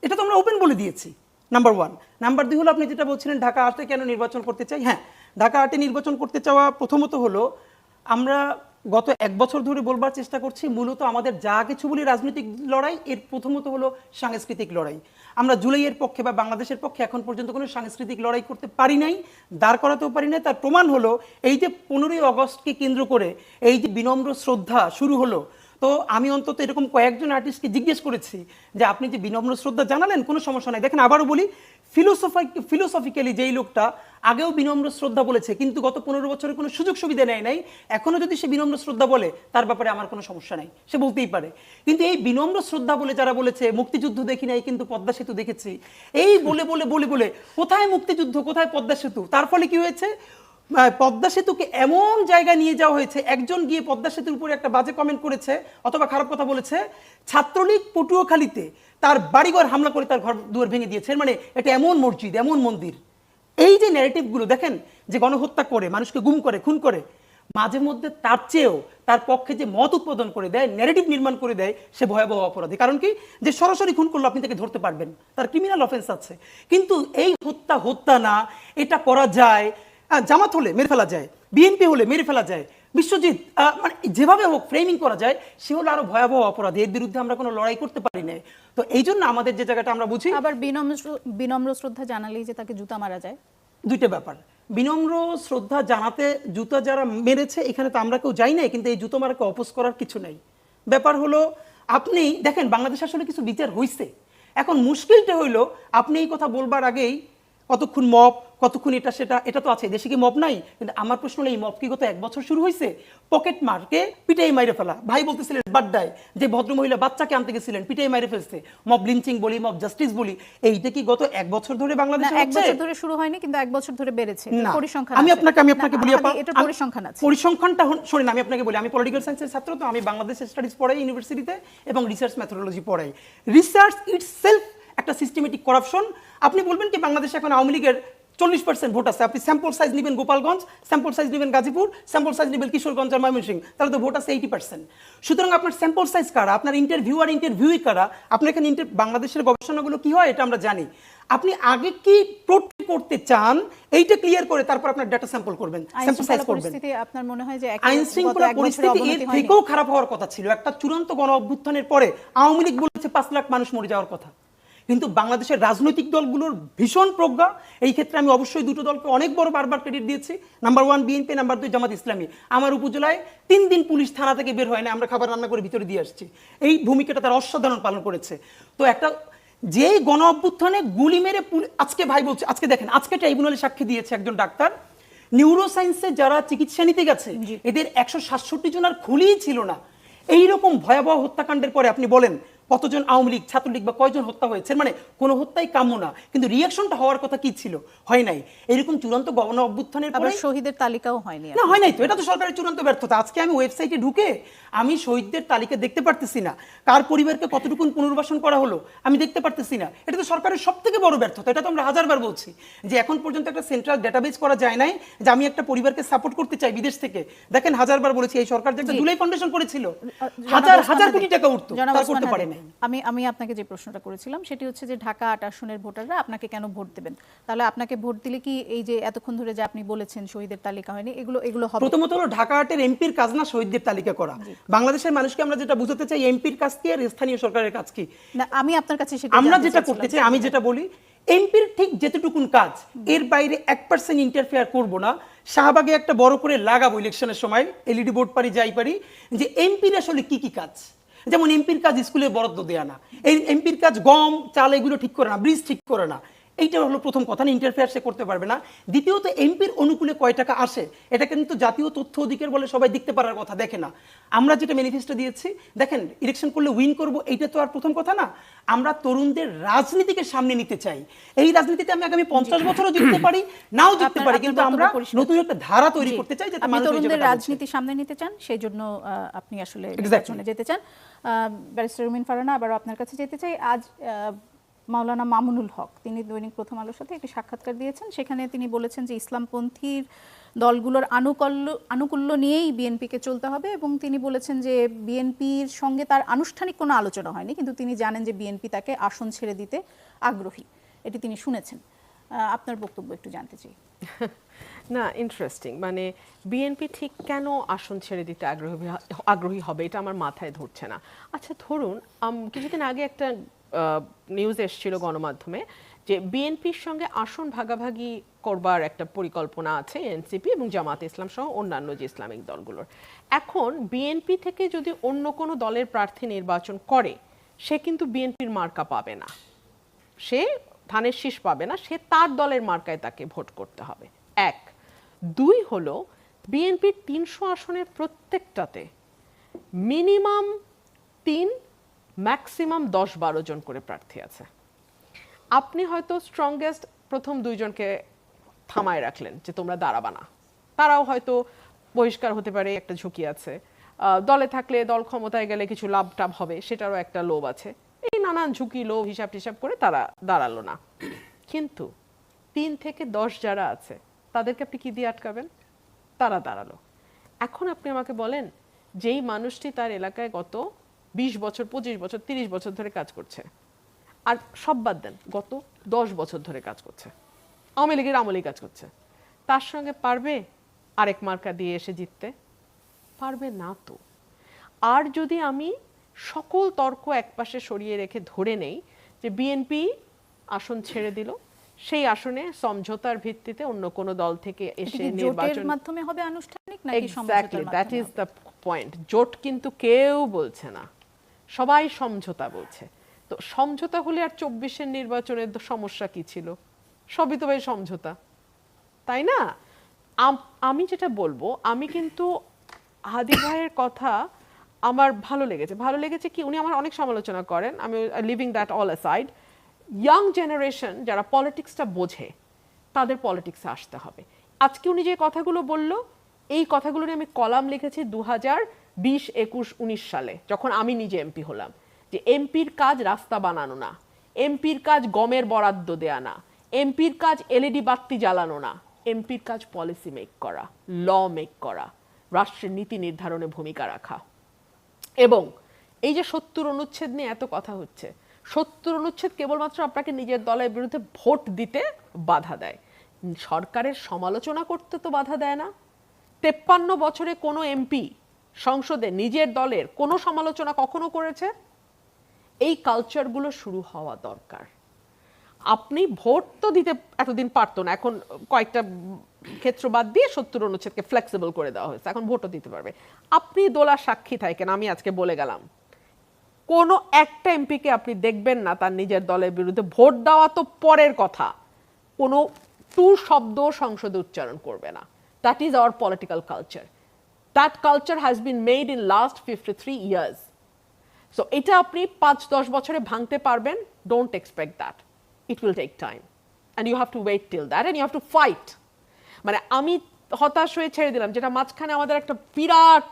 এটা তো আমরা ওপেন বলে দিয়েছি, নাম্বার 1। নাম্বার 2 হলো আপনি যেটা বলছিলেন ঢাকা 8-এ কেন নির্বাচন করতে চাই। হ্যাঁ, ঢাকা 8-এ নির্বাচন করতে চাওয়া প্রথমত হলো আমরা গত 1 বছর ধরে বলবার চেষ্টা করছি, মূলত আমাদের যা কিছু বলি রাজনৈতিক লড়াই, এর প্রথমত হলো সাংস্কৃতিক লড়াই। আমরা জুলাইয়ের পক্ষে বা বাংলাদেশের পক্ষে এখন পর্যন্ত কোনো সাংস্কৃতিক লড়াই করতে পারি নাই, দাঁড় করাতেও পারি নাই। তার প্রমাণ হলো এই যে 15ই আগস্টকে কেন্দ্র করে এই যে বিনম্র শ্রদ্ধা শুরু হলো, তো আমি অন্তত এরকম কয়েকজন আর্টিস্টকে জিজ্ঞেস করেছি যে আপনি যে বিনম্র শ্রদ্ধা জানালেন, কোনো সমস্যা নাই। দেখেন, আবারও বলি, ফিলোসফিক্যালি যেই লোকটা আগেও বিনম্র শ্রদ্ধা বলেছে কিন্তু গত 15 বছরে কোনো সুযোগ সুবিধা নেয় নাই, এখনো যদি সে বিনম্র শ্রদ্ধা বলে তার ব্যাপারে আমার কোনো সমস্যা নাই, সে বলতেই পারে। কিন্তু এই বিনম্র শ্রদ্ধা বলে যারা বলেছে মুক্তিযুদ্ধ দেখি নাই কিন্তু পদ্মা সেতু দেখেছি, এই বলে বলে বলে বলে কোথায় মুক্তিযুদ্ধ, কোথায় পদ্মা সেতু, তার ফলে কি হয়েছে? পদ্মা সেতুকে এমন জায়গায় নিয়ে যাওয়া হয়েছে, একজন গিয়ে পদ্মা সেতুর উপরে একটা বাজে কমেন্ট করেছে অথবা খারাপ কথা বলেছে, ছাত্রলীগ পটুয়াখালীতে তার বাড়িঘর হামলা করে তার ঘর দুয়ার ভেঙে দিয়েছে। মানে এটা এমন মসজিদ, এমন মন্দির। এই যে ন্যারেটিভগুলো দেখেন, যে গণহত্যা করে, মানুষকে গুম করে, খুন করে, মাঝে মধ্যে তার চেয়েও তার পক্ষে যে মত উৎপাদন করে দেয়, ন্যারেটিভ নির্মাণ করে দেয়, সে ভয়াবহ অপরাধী। কারণ কি, যে সরাসরি খুন করলো আপনি তাকে ধরতে পারবেন, তার ক্রিমিনাল অফেন্স আছে। কিন্তু এই হত্যা না, এটা করা যায়, জামাত হলে মেরে ফেলা যায়, বিএনপি হলে মেরে ফেলা যায়, বিশ্বজিৎ মানে যেভাবে হোক ফ্রেমিং করা যায়, সে হলো আরো ভয়াবহ অপরাধী। এর বিরুদ্ধে আমরা কোনো লড়াই করতে পারি না। তো এই জন্য আমাদের যে জায়গাটা আমরা বুঝি, আবার বিনম্র শ্রদ্ধা জানালেই যে তাকে জুতা মারা যায়, দুইটা ব্যাপার। বিনম্র শ্রদ্ধা জানাতে জুতা যারা মেরেছে, এখানে তো আমরা কেউ যাই নাই, কিন্তু এই জুতো মারাকে অপোজ করার কিছু নাই। ব্যাপার হলো, আপনি দেখেন বাংলাদেশ আসলে কিছু বিচার হইছে। এখন মুশকিলটা হইলো, আপনি এই কথা বলবার আগেই কতক্ষণ মব, কতক্ষণ এটা সেটা, এটা তো আছে। দেশে কি মব নাই? কিন্তু আমার প্রশ্ন হলো, এই মব কি গত 1 বছর শুরু হয়েছে? পকেট মারকে পিটাই মাইরে ফেলা, ভাই বলতেছিলেন বাড্ডায় যে ভদ্রমহিলা বাচ্চাকে আনতে গেছিলেন, পিটাই মাইরে ফেলছে। মব লিঞ্চিং বলি, মব জাস্টিস বলি, এইটা কি গত 1 বছর ধরে বাংলাদেশে হচ্ছে? 1 বছর ধরে শুরু হয়নি, কিন্তু 1 বছর ধরে বেড়েছে। না, পরিসংখ্যান আমি আছে। আপনাকে বলি আপা, এটা পরিসংখ্যান আছে। পরিসংখ্যানটা শুনুন, আমি আপনাকে বলি, আমি পলিটিক্যাল সায়েন্সের ছাত্র, তো আমি বাংলাদেশ স্টাডিজ পড়াই ইউনিভার্সিটিতে এবং রিসার্চ মেথোডোলজি পড়াই। রিসার্চ ইটসেলফ একটা সিস্টেমেটিক করাপশন। আপনি বলবেন কি বাংলাদেশে এখন আওয়ামী লীগের 40% ভোট আছে, আপনি স্যাম্পল সাইজ নেবেন গোপালগঞ্জ, স্যাম্পল সাইজ নেবেন গাজীপুর, স্যাম্পল সাইজ নেবেন কিশোরগঞ্জ আর ময়মনসিংহ, তাহলে তো ভোট আছে 80%। সুতরাং আপনার স্যাম্পল সাইজ কারা, আপনার ইন্টারভিউই কারা, আপনার এখানে বাংলাদেশের গবেষণাগুলো কি হয় এটা আমরা জানি। আপনি আগে কি প্রোটেক্ট করতে চান এইটা ক্লিয়ার করে তারপর আপনার ডাটা স্যাম্পল করবেন, স্যাম্পল সাইজ করবেন। পরিস্থিতি আপনার মনে হয় যে আইন শৃঙ্খলা পরিস্থিতি এর থেকেও খারাপ হওয়ার কথা ছিল। একটা চূড়ান্ত গণ অভ্যুত্থানের পরে আওয়ামী লীগ বলেছে 5 লাখ মানুষ মরে যাওয়ার কথা, কিন্তু বাংলাদেশের রাজনৈতিক দলগুলোর ভীষণ প্রজ্ঞা। এই ক্ষেত্রে আমি অবশ্যই দুটো দলকে অনেক বড় বারবার ক্রেডিট দিয়েছি। Number 1 BNP, number 2 Jamaat Islami. আমার উপজেলায় 3 দিন পুলিশ থানা থেকে বের হয় না, আমরা খাবার রান্না করে ভিতরে দিয়ে আসছি। এই ভূমিকাটা তারা অসাধারণ পালন করেছে। তো একটা যে গণ অভ্যুত্থানে গুলি মেরে আজকে ভাই বলছে, আজকে দেখেন, আজকে ট্রাইব্যুনালে সাক্ষী দিয়েছে একজন ডাক্তার, নিউরোসায়েন্সে যারা চিকিৎসা নিতে গেছে এদের 167 জন আর খুলিই ছিল না। এইরকম ভয়াবহ হত্যাকাণ্ডের পরে আপনি বলেন কতজন আওয়ামী লীগ, ছাত্রলীগ বা কয়জন হত্যা হয়েছে? মানে কোনো হত্যাই কাম্য না, কিন্তু রিঅ্যাকশনটা হওয়ার কথা কি ছিল? হয় নাই। এরকম চূড়ান্ত গণ অভ্যুত্থানের পরে শহীদের তালিকাও হয়নি। না, হয় নাই তো, এটা তো সরকারের চূড়ান্ত ব্যর্থতা। আজকে আমি ওয়েবসাইটে ঢুকে আমি শহীদদের তালিকা দেখতে পারতেছি না, কার পরিবারকে কতটুকু পুনর্বাসন করা হলো আমি দেখতে পারতেছি না। এটা তো সরকারের সবথেকে বড় ব্যর্থতা। এটা তো আমরা হাজারবার বলছি যে এখন পর্যন্ত একটা সেন্ট্রাল ডেটাবেস করা যায় নাই যে আমি একটা পরিবারকে সাপোর্ট করতে চাই বিদেশ থেকে। দেখেন হাজারবার বলেছি, এই সরকার যে একটা জুলাই ফাউন্ডেশন করেছিল, হাজার কোটি টাকা উঠতো, তা করতে পারে নাই। আমি আপনাকে যে প্রশ্নটা করেছিলাম সেটি হচ্ছে যে ঢাকা 8 আসনের ভোটাররা আপনাকে কেন ভোট দেবেন? তাহলে আপনাকে ভোট দিলে কি এই যে এতক্ষণ ধরে যে আপনি বলেছেন শহীদের তালিকা হয়নি, এগুলো হবে? প্রথমত হলো ঢাকা 8-এর এমপির কাজ না শহীদদের তালিকা করা। বাংলাদেশের মানুষকে আমরা যেটা বুঝাতে চাই, এমপির কাজ কি আর স্থানীয় সরকারের কাজ কি। না, আমি আপনার কাছে সেটা আমরা যেটা করতে চাই, আমি যেটা বলি, এমপির ঠিক যেটুকুন কাজ, এর বাইরে 1% ইন্টারফেয়ার করব না। শাহবাগে একটা বড় করে লাগাবো ইলেকশনের সময়, এলইডি বোর্ড পারি যাই পারি, যে এমপির আসলে কি কি কাজ। যেমন এমপির কাজ স্কুলে বরাদ্দ দেয়া না, এই এমপির কাজ গম চাল এগুলো ঠিক করে না, ব্রিজ ঠিক করে না। এইটা হলো প্রথম কথা, না ইন্টারফেয়ার সে করতে পারবে না। দ্বিতীয়ত এমপির অনুকূলে কয় টাকা আসে এটা কিন্তু জাতীয় তথ্য অধিকার বলে সবাই দেখতে পারার কথা, দেখে না। আমরা যেটা ম্যানিফেস্টো দিয়েছি, দেখেন ইলেকশন করলে উইন করব, এইটা তো আর প্রথম কথা না। আমরা তরুণদের রাজনীতিকে সামনে নিতে চাই। এই রাজনীতিতে আমি আগামী 50 বছরও জিততে পারি, নাও জিততে পারি, কিন্তু আমরা নতুন একটা ধারা তৈরি করতে চাই যাতে মানুষ তরুণদের রাজনীতি সামনে নিতে চান, সেই জন্য আপনি আসলে নির্বাচনে যেতে চান। ব্যারিস্টার রুমিন ফারহানা, আবার আপনার কাছে যেতে চাই। আজ মাওলানা মামুনুল হক তিনি দৈনিক প্রথম আলোর সাথে একটি সাক্ষাৎকার দিয়েছেন, সেখানে তিনি বলেছেন যে ইসলামপন্থী দলগুলোর আনুকূল্য নিয়েই বিএনপিকে চলতে হবে, এবং তিনি বলেছেন যে বিএনপির সঙ্গে তার আনুষ্ঠানিক কোনো আলোচনা হয়নি, কিন্তু তিনি জানেন যে বিএনপি তাকে আসন ছেড়ে দিতে আগ্রহী। এটি তিনি শুনেছেন। আপনার বক্তব্য একটু জানতে চাই। না, ইন্টারেস্টিং। মানে বিএনপি ঠিক কেন আসন ছেড়ে দিতে আগ্রহী হবে এটা আমার মাথায় ধরছে না। আচ্ছা ধরুন, কিছুদিন আগে একটা নিউজ এসেছিল গণমাধ্যমে যে বিএনপির সঙ্গে আসন ভাগাভাগি করবার একটা পরিকল্পনা আছে এনসিপি এবং জামাত ইসলাম সহ অন্যান্য যে ইসলামিক দলগুলোর। এখন বিএনপি থেকে যদি অন্য কোনো দলের প্রার্থী নির্বাচন করে, সে কিন্তু বিএনপির মার্কা পাবে না, সে ধানের শীষ পাবে না, সে তার দলের মার্কায় তাকে ভোট করতে হবে। 1, 2 হলো বিএনপির 300 আসনের প্রত্যেকটাতে মিনিমাম 3, ম্যাক্সিমাম 10-12 জন করে প্রার্থী আছে। আপনি হয়তো স্ট্রংগেস্ট প্রথম 2 জনকে থামায় রাখলেন যে তোমরা দাঁড়াবা না, তারাও হয়তো বহিষ্কার হতে পারে, একটা ঝুঁকি আছে। দলে থাকলে, দল ক্ষমতায় গেলে কিছু লাভ টাভ হবে, সেটারও একটা লোভ আছে। এই নানান ঝুঁকি, লোভ, হিসাব টিসাব করে তারা দাঁড়ালো না। কিন্তু 3 থেকে 10 যারা আছে তাদেরকে আপনি কি দিয়ে আটকাবেন? তারা দাঁড়ালো। এখন আপনি আমাকে বলেন, যেই মানুষটি তার এলাকায় গত 20 বছর, 25 বছর, 30 বছর ধরে কাজ করছে, আর সব বাদ দেন, গত 10 বছর ধরে কাজ করছে, আওয়ামী লীগের আমলেই কাজ করছে, তার সঙ্গে পারবে আরেক মার্কা দিয়ে এসে জিততে? পারবে না তো। আর যদি আমি সকল তর্ক একপাশে সরিয়ে রেখে ধরে নেই যে বিএনপি আসন ছেড়ে দিল, সেই আসনে সমঝোতার ভিত্তিতে অন্য কোন দল থেকে এসে জোটের মাধ্যমে হবে আনুষ্ঠানিক নাকি সমঝোতার মাধ্যমে? That is the point. জোট কিন্তু কেউ বলছে না, সবাই সমঝোতা বলছে। তো সমঝোতা হলে আর 24-এর নির্বাচনের সমস্যা কি ছিল? সবই তো ভাই সমঝোতা, তাই না? আমি যেটা বলবো, আমি কিন্তু হাদি ভাইয়ের কথা আমার ভালো লেগেছে কি, উনি আমার অনেক সমালোচনা করেন, আমি living that all aside. Young generation যারা পলিটিক্সটা বোঝে, তাদের পলিটিক্সে আসতে হবে। আজকে উনি যে কথাগুলো বললো, এই কথাগুলো নিয়ে আমি কলাম লিখেছি 2020, 21, 19 সালে, যখন আমি নিজে এমপি হলাম, যে এমপির কাজ রাস্তা বানানো না, এমপির কাজ গমের বরাদ্দ দেয়া না, এমপির কাজ এলইডি বাতি জ্বালানো না, এমপির কাজ পলিসি মেক করা, ল মেক করা, রাষ্ট্রের নীতি নির্ধারণে ভূমিকা রাখা। এবং এই যে 70 অনুচ্ছেদ নিয়ে এত কথা হচ্ছে, 70 অনুচ্ছেদ কেবলমাত্র আপনাকে নিজের দলের বিরুদ্ধে ভোট দিতে বাধা দেয়, সরকারের সমালোচনা করতে তো বাধা দেয় না। 53 বছরে কোনো এমপি সংসদে নিজের দলের কোনো সমালোচনা কখনো করেছে? এই কালচারগুলো শুরু হওয়া দরকার। আপনি ভোট তো দিতে এতদিন পারতো না, এখন কয়েকটা ক্ষেত্র বাদ দিয়ে 70 অনুচ্ছেদকে ফ্লেক্সিবল করে দেওয়া হয়েছে, এখন ভোটও দিতে পারবে। আপনি দোলা সাক্ষী থাকেন, আমি আজকে বলে গেলাম, কোনো একটা এমপিকে আপনি দেখবেন না তার নিজের দলের বিরুদ্ধে, ভোট দেওয়া তো পরের কথা, কোনো টু শব্দ সংসদে উচ্চারণ করবে না। That is our political culture. That culture has been made in last 53 years. So এটা আপনি 5-10 বছরে ভাঙতে পারবেন? Don't expect that. It will take time and you have to wait till that and you have to fight. মানে আমি হতাশ হয়ে ছেড়ে দিলাম, যেটা মাঝখানে আমাদের একটা বিরাট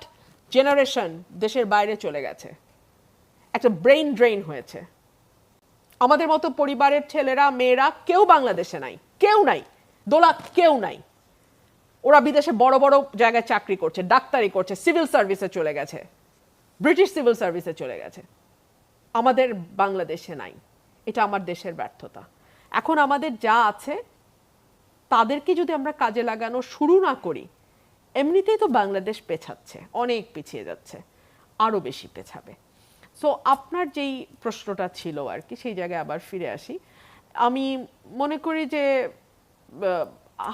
জেনারেশন দেশের বাইরে চলে গেছে, একটা ব্রেইন ড্রেইন হয়েছে। আমাদের মতো পরিবারের ছেলেরা, মেয়েরা কেউ বাংলাদেশে নাই, কেউ নাই, দোলা কেউ নাই। ওরা বিদেশে বড় বড় জায়গায় চাকরি করছে, ডাক্তারি করছে, সিভিল সার্ভিসে চলে গেছে, ব্রিটিশ সিভিল সার্ভিসে চলে গেছে। আমাদের বাংলাদেশে নাই, এটা আমার দেশের ব্যর্থতা। এখন আমাদের যা আছে তাদেরকে যদি আমরা কাজে লাগানো শুরু না করি, এমনিতেই তো বাংলাদেশ পেছাচ্ছে, অনেক পিছিয়ে যাচ্ছে, আরো বেশি পেছাবে। সো আপনার যেই প্রশ্নটা ছিল আর কি, সেই জায়গায় আবার ফিরে আসি। আমি মনে করি যে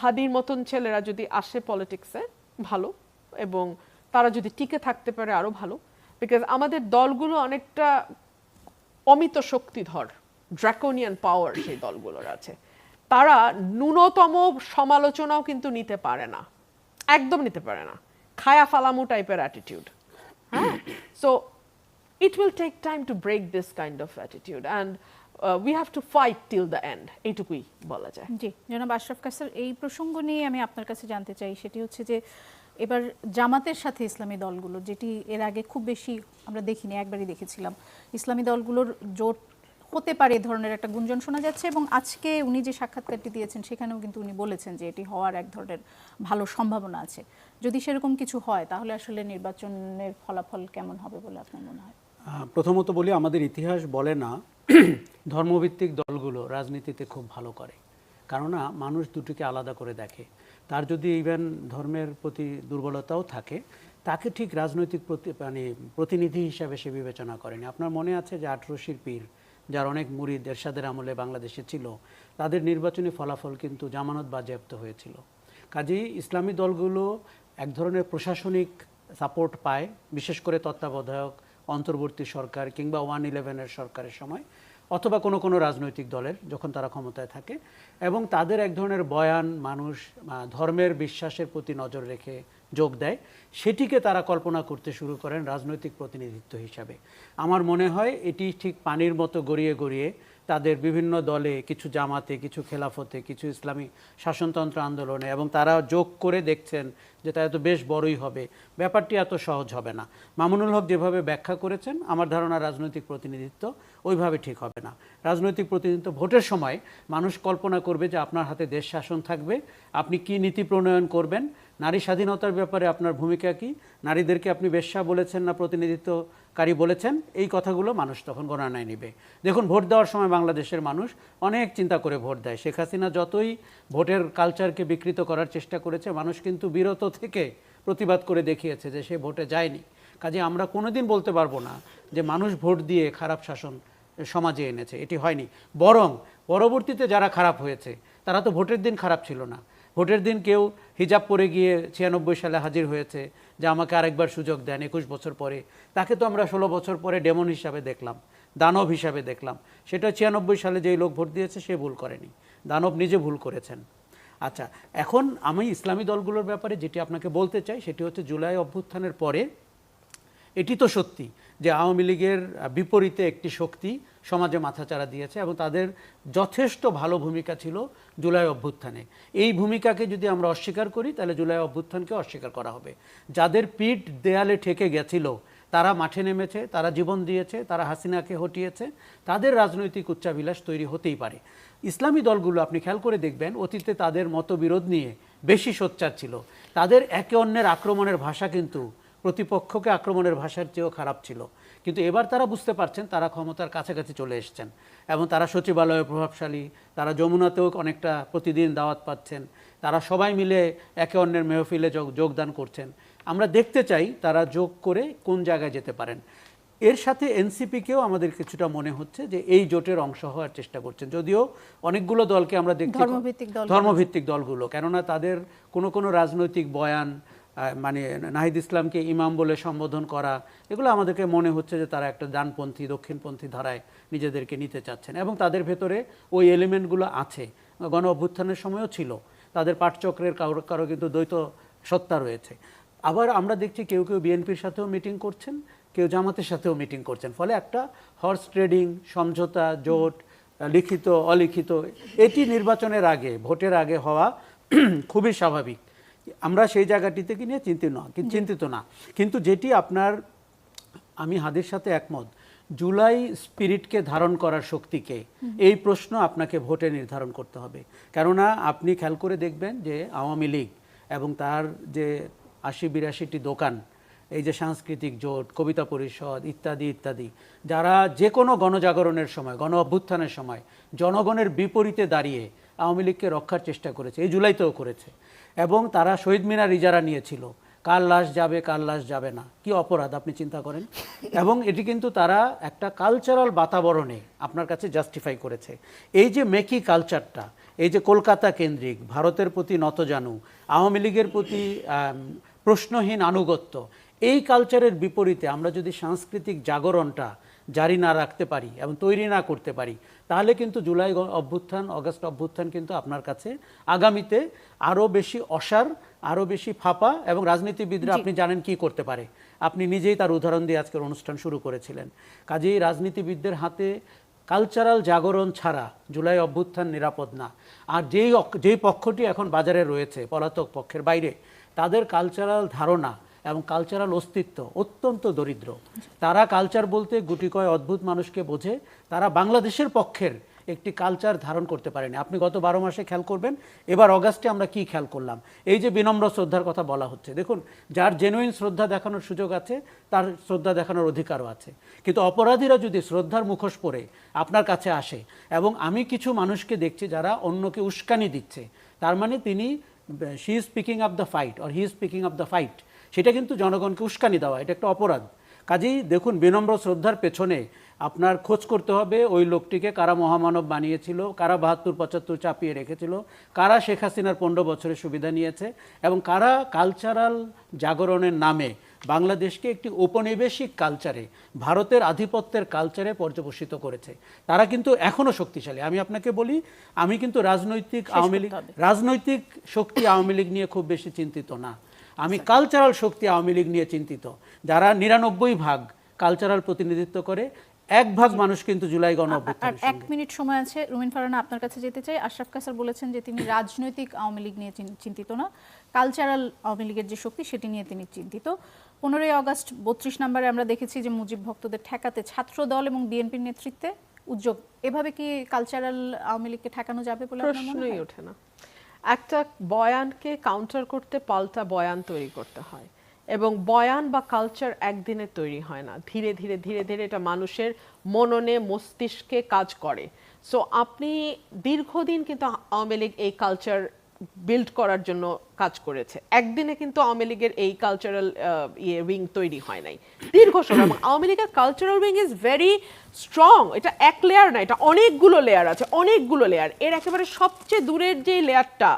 হাদির মতন ছেলেরা যদি আসে পলিটিক্সে, ভালো, এবং তারা যদি টিকে থাকতে পারে আরো ভালো। বিকজ আমাদের দলগুলো অনেকটা অমিত শক্তিধর, ড্রাকোনিয়ান পাওয়ার সেই দলগুলোর আছে। তারা ন্যূনতম সমালোচনাও কিন্তু নিতে পারে না, একদম নিতে পারে না, খায়া ফালামু টাইপের অ্যাটিটিউড। হ্যাঁ, so it will take time to break this kind of attitude and we have to fight till the end, এইটুকুই বলা যায়। জি, জনাব আশরাফ কায়সার, এই প্রসঙ্গ নিয়ে আমি আপনার কাছে জানতে চাই, সেটি হচ্ছে যে এবার জামাতের সাথে ইসলামী দলগুলো, যেটি এর আগে খুব বেশি আমরা দেখিনি, একবারই দেখেছিলাম, ইসলামী দলগুলোর জোট হতে পারে এ ধরনের একটা গুঞ্জন শোনা যাচ্ছে। এবং আজকে উনি যে সাক্ষাৎকারটি দিয়েছেন সেখানেও কিন্তু উনি বলেছেন যে এটি হওয়ার এক ধরনের ভালো সম্ভাবনা আছে। যদি সেরকম কিছু হয় তাহলে আসলে নির্বাচনের ফলাফল কেমন হবে বলে আপনার মনে হয়? প্রথমত বলি, আমাদের ইতিহাস বলে না ধর্মভিত্তিক দলগুলো রাজনীতিতে খুব ভালো করে, কেননা মানুষ দুটিকে আলাদা করে দেখে। তার যদি ইভেন ধর্মের প্রতি দুর্বলতাও থাকে, তাকে ঠিক রাজনৈতিক প্রতিনিধি হিসাবে সে বিবেচনা করেনি। আপনার মনে আছে যে 18 পীর, যার অনেক মুরিদ এরশাদের আমলে বাংলাদেশে ছিল, তাদের নির্বাচনী ফলাফল কিন্তু জামানত বাজেয়াপ্ত হয়েছিল। কাজেই ইসলামী দলগুলো এক ধরনের প্রশাসনিক সাপোর্ট পায়, বিশেষ করে তত্ত্বাবধায়ক অন্তর্বর্তী সরকার কিংবা 111-এর সরকারের সময়, অথবা কোনো কোনো রাজনৈতিক দলের যখন তারা ক্ষমতায় থাকে, এবং তাদের এক ধরনের বয়ান মানুষ ধর্মের বিশ্বাসের প্রতি নজর রেখে যোগ দেয়, সেটিকে তারা কল্পনা করতে শুরু করেন রাজনৈতিক প্রতিনিধিত্ব হিসাবে। আমার মনে হয় এটি ঠিক পানির মতো গড়িয়ে গড়িয়ে তাদের বিভিন্ন দলে, কিছু জামাতে, কিছু খেলাফতে, কিছু ইসলামী শাসনতন্ত্র আন্দোলনে, এবং তারা যোগ করে দেখছেন যে তা এত বেশ বড়ই হবে। ব্যাপারটি এত সহজ হবে না। মামুনুল হক যেভাবে ব্যাখ্যা করেছেন, আমার ধারণা রাজনৈতিক প্রতিনিধিত্ব ওইভাবে ঠিক হবে না। রাজনৈতিক প্রতিনিধিত্ব ভোটের সময় মানুষ কল্পনা করবে যে আপনার হাতে দেশ শাসন থাকবে, আপনি কি নীতি প্রণয়ন করবেন, নারী স্বাধীনতার ব্যাপারে আপনার ভূমিকা কি, নারীদেরকে আপনি বেশ্যা বলেছেন না প্রতিনিধিত্বকারী বলেছেন, এই কথাগুলো মানুষ তখন গণনায় নেবে। দেখুন, ভোট দেওয়ার সময় বাংলাদেশের মানুষ অনেক চিন্তা করে ভোট দেয়। শেখ হাসিনা যতই ভোটের কালচারকে বিকৃত করার চেষ্টা করেছে, মানুষ কিন্তু বিরত থেকে প্রতিবাদ করে দেখিয়েছে যে সে ভোটে যায়নি। কাজে আমরা কোনোদিন বলতে পারবো না যে মানুষ ভোট দিয়ে খারাপ শাসন সমাজে এনেছে, এটি হয়নি। বরং পরবর্তীতে যারা খারাপ হয়েছে তারা তো ভোটের দিন খারাপ ছিল না। ভোটের দিন কেউ হিজাব পরে গিয়ে 96 সালে হাজির হয়েছে যে আমাকে আরেকবার সুযোগ দেন 21 বছর পরে, তাকে তো আমরা 16 বছর পরে ডেমন হিসাবে দেখলাম, দানব হিসাবে দেখলাম। সেটা 96 সালে যেই লোক ভোট দিয়েছে সে ভুল করেনি, দানব নিজে ভুল করেছেন। আচ্ছা, এখন আমি ইসলামী দলগুলোর ব্যাপারে যেটি আপনাকে বলতে চাই সেটি হচ্ছে জুলাই অভ্যুত্থানের পরে এটি তো সত্যি যে আওয়ামী লীগের বিপরীতে একটি শক্তি সমাজে মাথাচাড়া দিয়েছে এবং তাদের যথেষ্ট ভালো ভূমিকা ছিল জুলাই অভ্যুত্থানে। এই ভূমিকাকে যদি আমরা অস্বীকার করি তাহলে জুলাই অভ্যুত্থানকে অস্বীকার করা হবে। যাদের পিঠ দেয়ালে ঠেকে গেছিল তারা মাঠে নেমেছে, তারা জীবন দিয়েছে, তারা হাসিনাকে হটিয়েছে, তাদের রাজনৈতিক উচ্চাভিলাষ তৈরি হতেই পারে। ইসলামী দলগুলো আপনি খেয়াল করে দেখবেন অতীতে তাদের মতবিরোধ নিয়ে বেশি সোচ্চার ছিল। তাদের একে অন্যের আক্রমণের ভাষা কিন্তু প্রতিপক্ষকে আক্রমণের ভাষার চেয়েও খারাপ ছিল। কিন্তু এবার তারা বুঝতে পারছেন তারা ক্ষমতার কাছাকাছি চলে এসেছেন এবং তারা সচিবালয়ে প্রভাবশালী, তারা যমুনাতেও অনেকটা প্রতিদিন দাওয়াত পাচ্ছেন, তারা সবাই মিলে একে অন্যের মেহফিলে যোগদান করছেন। আমরা দেখতে চাই তারা যোগ করে কোন জায়গায় যেতে পারেন। এর সাথে এনসিপিকেও আমাদের কিছুটা মনে হচ্ছে যে এই জোটের অংশ হওয়ার চেষ্টা করছেন, যদিও অনেকগুলো দলকে আমরা দেখছি ধর্মভিত্তিক দলগুলো, কেননা তাদের কোনো রাজনৈতিক বয়ান, মানে নাহিদ ইসলামকে ইমাম বলে সম্বোধন করা, এগুলো আমাদেরকে মনে হচ্ছে যে তারা একটা ডানপন্থী দক্ষিণপন্থী ধারায় নিজেদেরকে নিতে চাচ্ছেন এবং তাদের ভেতরে ওই এলিমেন্টগুলো আছে, গণ অভ্যুত্থানের সময়ও ছিল। তাদের পাঠচক্রের কারো কিন্তু দ্বৈত সত্তা রয়েছে। আবার আমরা দেখছি কেউ কেউ বিএনপির সাথেও মিটিং করছেন, কেউ জামাতের সাথেও মিটিং করছেন। ফলে একটা হর্স ট্রেডিং, সমঝোতা, জোট, লিখিত অলিখিত, এটি নির্বাচনের আগে, ভোটের আগে হওয়া খুবই স্বাভাবিক। আমরা সেই জায়গাটিতে কি নিয়ে চিন্তিত না। কিন্তু যেটি আপনার, আমি হাদির সাথে একমত, জুলাই স্পিরিটকে ধারণ করার শক্তিকে, এই প্রশ্ন আপনাকে ভোটে নির্ধারণ করতে হবে। কেননা আপনি খেয়াল করে দেখবেন যে আওয়ামী লীগ এবং তার যে ৮০-৮২টি দোকান, এই যে সাংস্কৃতিক জোট, কবিতা পরিষদ ইত্যাদি ইত্যাদি, যারা যে কোনো গণজাগরণের সময়, গণ অভ্যুত্থানের সময় জনগণের বিপরীতে দাঁড়িয়ে আওয়ামী লীগকে রক্ষার চেষ্টা করেছে, এই জুলাইতেও করেছে। এবং তারা শহীদ মিনার ইজারা নিয়েছিল, কার লাশ যাবে কার লাশ যাবে না, কি অপরাধ আপনি চিন্তা করেন। এবং এটি কিন্তু তারা একটা কালচারাল বাতাবরণে আপনার কাছে জাস্টিফাই করেছে। এই যে মেকি কালচারটা, এই যে কলকাতা কেন্দ্রিক, ভারতের প্রতি নতজানু, আওয়ামী লীগের প্রতি প্রশ্নহীন আনুগত্য, এই কালচারের বিপরীতে আমরা যদি সাংস্কৃতিক জাগরণটা জারি না রাখতে পারি এবং তৈরি না করতে পারি, তাহলে কিন্তু জুলাই অভ্যুত্থান, অগাস্ট অভ্যুত্থান কিন্তু আপনার কাছে আগামীতে আরও বেশি অসার, আরও বেশি ফাঁপা, এবং রাজনীতিবিদরা আপনি জানেন কি করতে পারে, আপনি নিজেই তার উদাহরণ দিয়ে আজকের অনুষ্ঠান শুরু করেছিলেন। কাজেই রাজনীতিবিদদের হাতে কালচারাল জাগরণ ছাড়া জুলাই অভ্যুত্থান নিরাপদ না। আর যেই পক্ষটি এখন বাজারে রয়েছে পলাতক পক্ষের বাইরে, তাদের কালচারাল ধারণা এবং কালচারাল অস্তিত্ব অত্যন্ত দরিদ্র। তারা কালচার বলতে গুটিকয় অদ্ভুত মানুষকে বোঝে, তারা বাংলাদেশের পক্ষের একটি কালচার ধারণ করতে পারেনি। আপনি গত 12 মাসে খেয়াল করবেন, এবার অগাস্টে আমরা কি খেয়াল করলাম, এই যে বিনম্র শ্রদ্ধার কথা বলা হচ্ছে, দেখুন যার জেনুইন শ্রদ্ধা দেখানোর সুযোগ আছে তার শ্রদ্ধা দেখানোর অধিকারও আছে। কিন্তু অপরাধীরা যদি শ্রদ্ধার মুখোশ পরে আপনার কাছে আসে, এবং আমি কিছু মানুষকে দেখছি যারা অন্যকে উস্কানি দিচ্ছে, তার মানে তিনি she is speaking of the fight or he is speaking of the fight, সেটা কিন্তু জনগণকে উস্কানি দেওয়া, এটা একটা অপরাধ। কাজেই দেখুন, বিনম্র শ্রদ্ধার পেছনে আপনার খোঁজ করতে হবে ওই লোকটিকে কারা মহামানব বানিয়েছিল, কারা ৭২-৭৫ চাপিয়ে রেখেছিল, কারা শেখ হাসিনার 15 বছরের সুবিধা নিয়েছে, এবং কারা কালচারাল জাগরণের নামে বাংলাদেশকে একটি উপনিবেশিক কালচারে, ভারতের আধিপত্যের কালচারে পর্যবসিত করেছে। তারা কিন্তু এখনও শক্তিশালী। আমি আপনাকে বলি, আমি কিন্তু রাজনৈতিক শক্তি আওয়ামী লীগ নিয়ে খুব বেশি চিন্তিত না। আমি কালচারাল শক্তি আওয়ামী লীগ নিয়ে চিন্তিত, যারা ৯৯% কালচারাল প্রতিনিধিত্ব করে। 1 ভাগ মানুষ কিন্তু জুলাই গণ আর অভ্যুত্থানের 1 মিনিট সময় আছে। রুমিন ফারহানা, আপনার কাছে যেতে চাই। আশরাফ কায়সার বলেছেন যে তিনি রাজনৈতিক আওয়ামী লীগ নিয়ে চিন্তিত না, কালচারাল আওয়ামী লীগের যে শক্তি সেটি নিয়ে তিনি চিন্তিত। 15ই আগস্ট 32 নম্বরে আমরা দেখেছি যে মুজিব ভক্তদের ঠেকাতে ছাত্র দল এবং বিএনপির নেতৃত্বে উদ্যোগ, এভাবে কি কালচারাল আওয়ামী লীগকে ঠেকানো যাবে বলে আপনার মনে প্রশ্নই হয়? ওঠে না। একটা বয়ানকে কাউন্টার করতে পাল্টা বয়ান তৈরি করতে হয়, এবং বয়ান বা কালচার একদিনে তৈরি হয় না, ধীরে ধীরে ধীরে ধীরে এটা মানুষের মননে মস্তিষ্কে কাজ করে। সো আপনি দীর্ঘদিন কিন্তু আওয়ামী লীগ এই কালচার বিল্ড করার জন্য কাজ করেছে, একদিনে কিন্তু আওয়ামী লীগের এই কালচারাল উইং তৈরি হয় নাই, দীর্ঘ সময়। এবং আওয়ামী লীগের cultural wing is very strong, এটা এক লেয়ার না, এটা অনেকগুলো লেয়ার আছে, অনেকগুলো লেয়ার। এর একেবারে সবচেয়ে দূরের যে লেয়ারটা,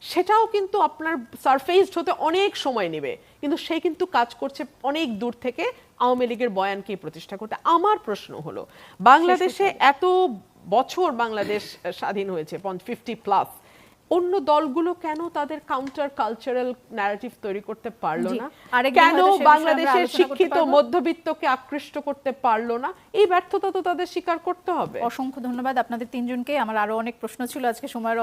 সেটাও কিন্তু আপনার সারফেসড হতে অনেক সময় নেবে, কিন্তু সে কিন্তু কাজ করছে অনেক দূর থেকে আওয়ামী লীগের বয়ানকে প্রতিষ্ঠা করতে। আমার প্রশ্ন হলো, বাংলাদেশে এত বছর বাংলাদেশ স্বাধীন হয়েছে, 50+, অন্য দলগুলো কেন তাদের কাউন্টার কালচারাল ন্যারেটিভ তৈরি করতে পারলো জি, না? আরেকদিন কেন হয়তো সে বিষয়ে আমরা বাংলাদেশের আলোচনা করতে শিক্ষিত পারবো। মধ্যবিত্তকে আকৃষ্ট করতে পারলো না? এই ব্যর্থতা তো তাদের স্বীকার করতে হবে। অসংখ্য ধন্যবাদ আপনাদের তিনজনকে। আমার আরো অনেক প্রশ্ন ছিল, আজকে সময়ের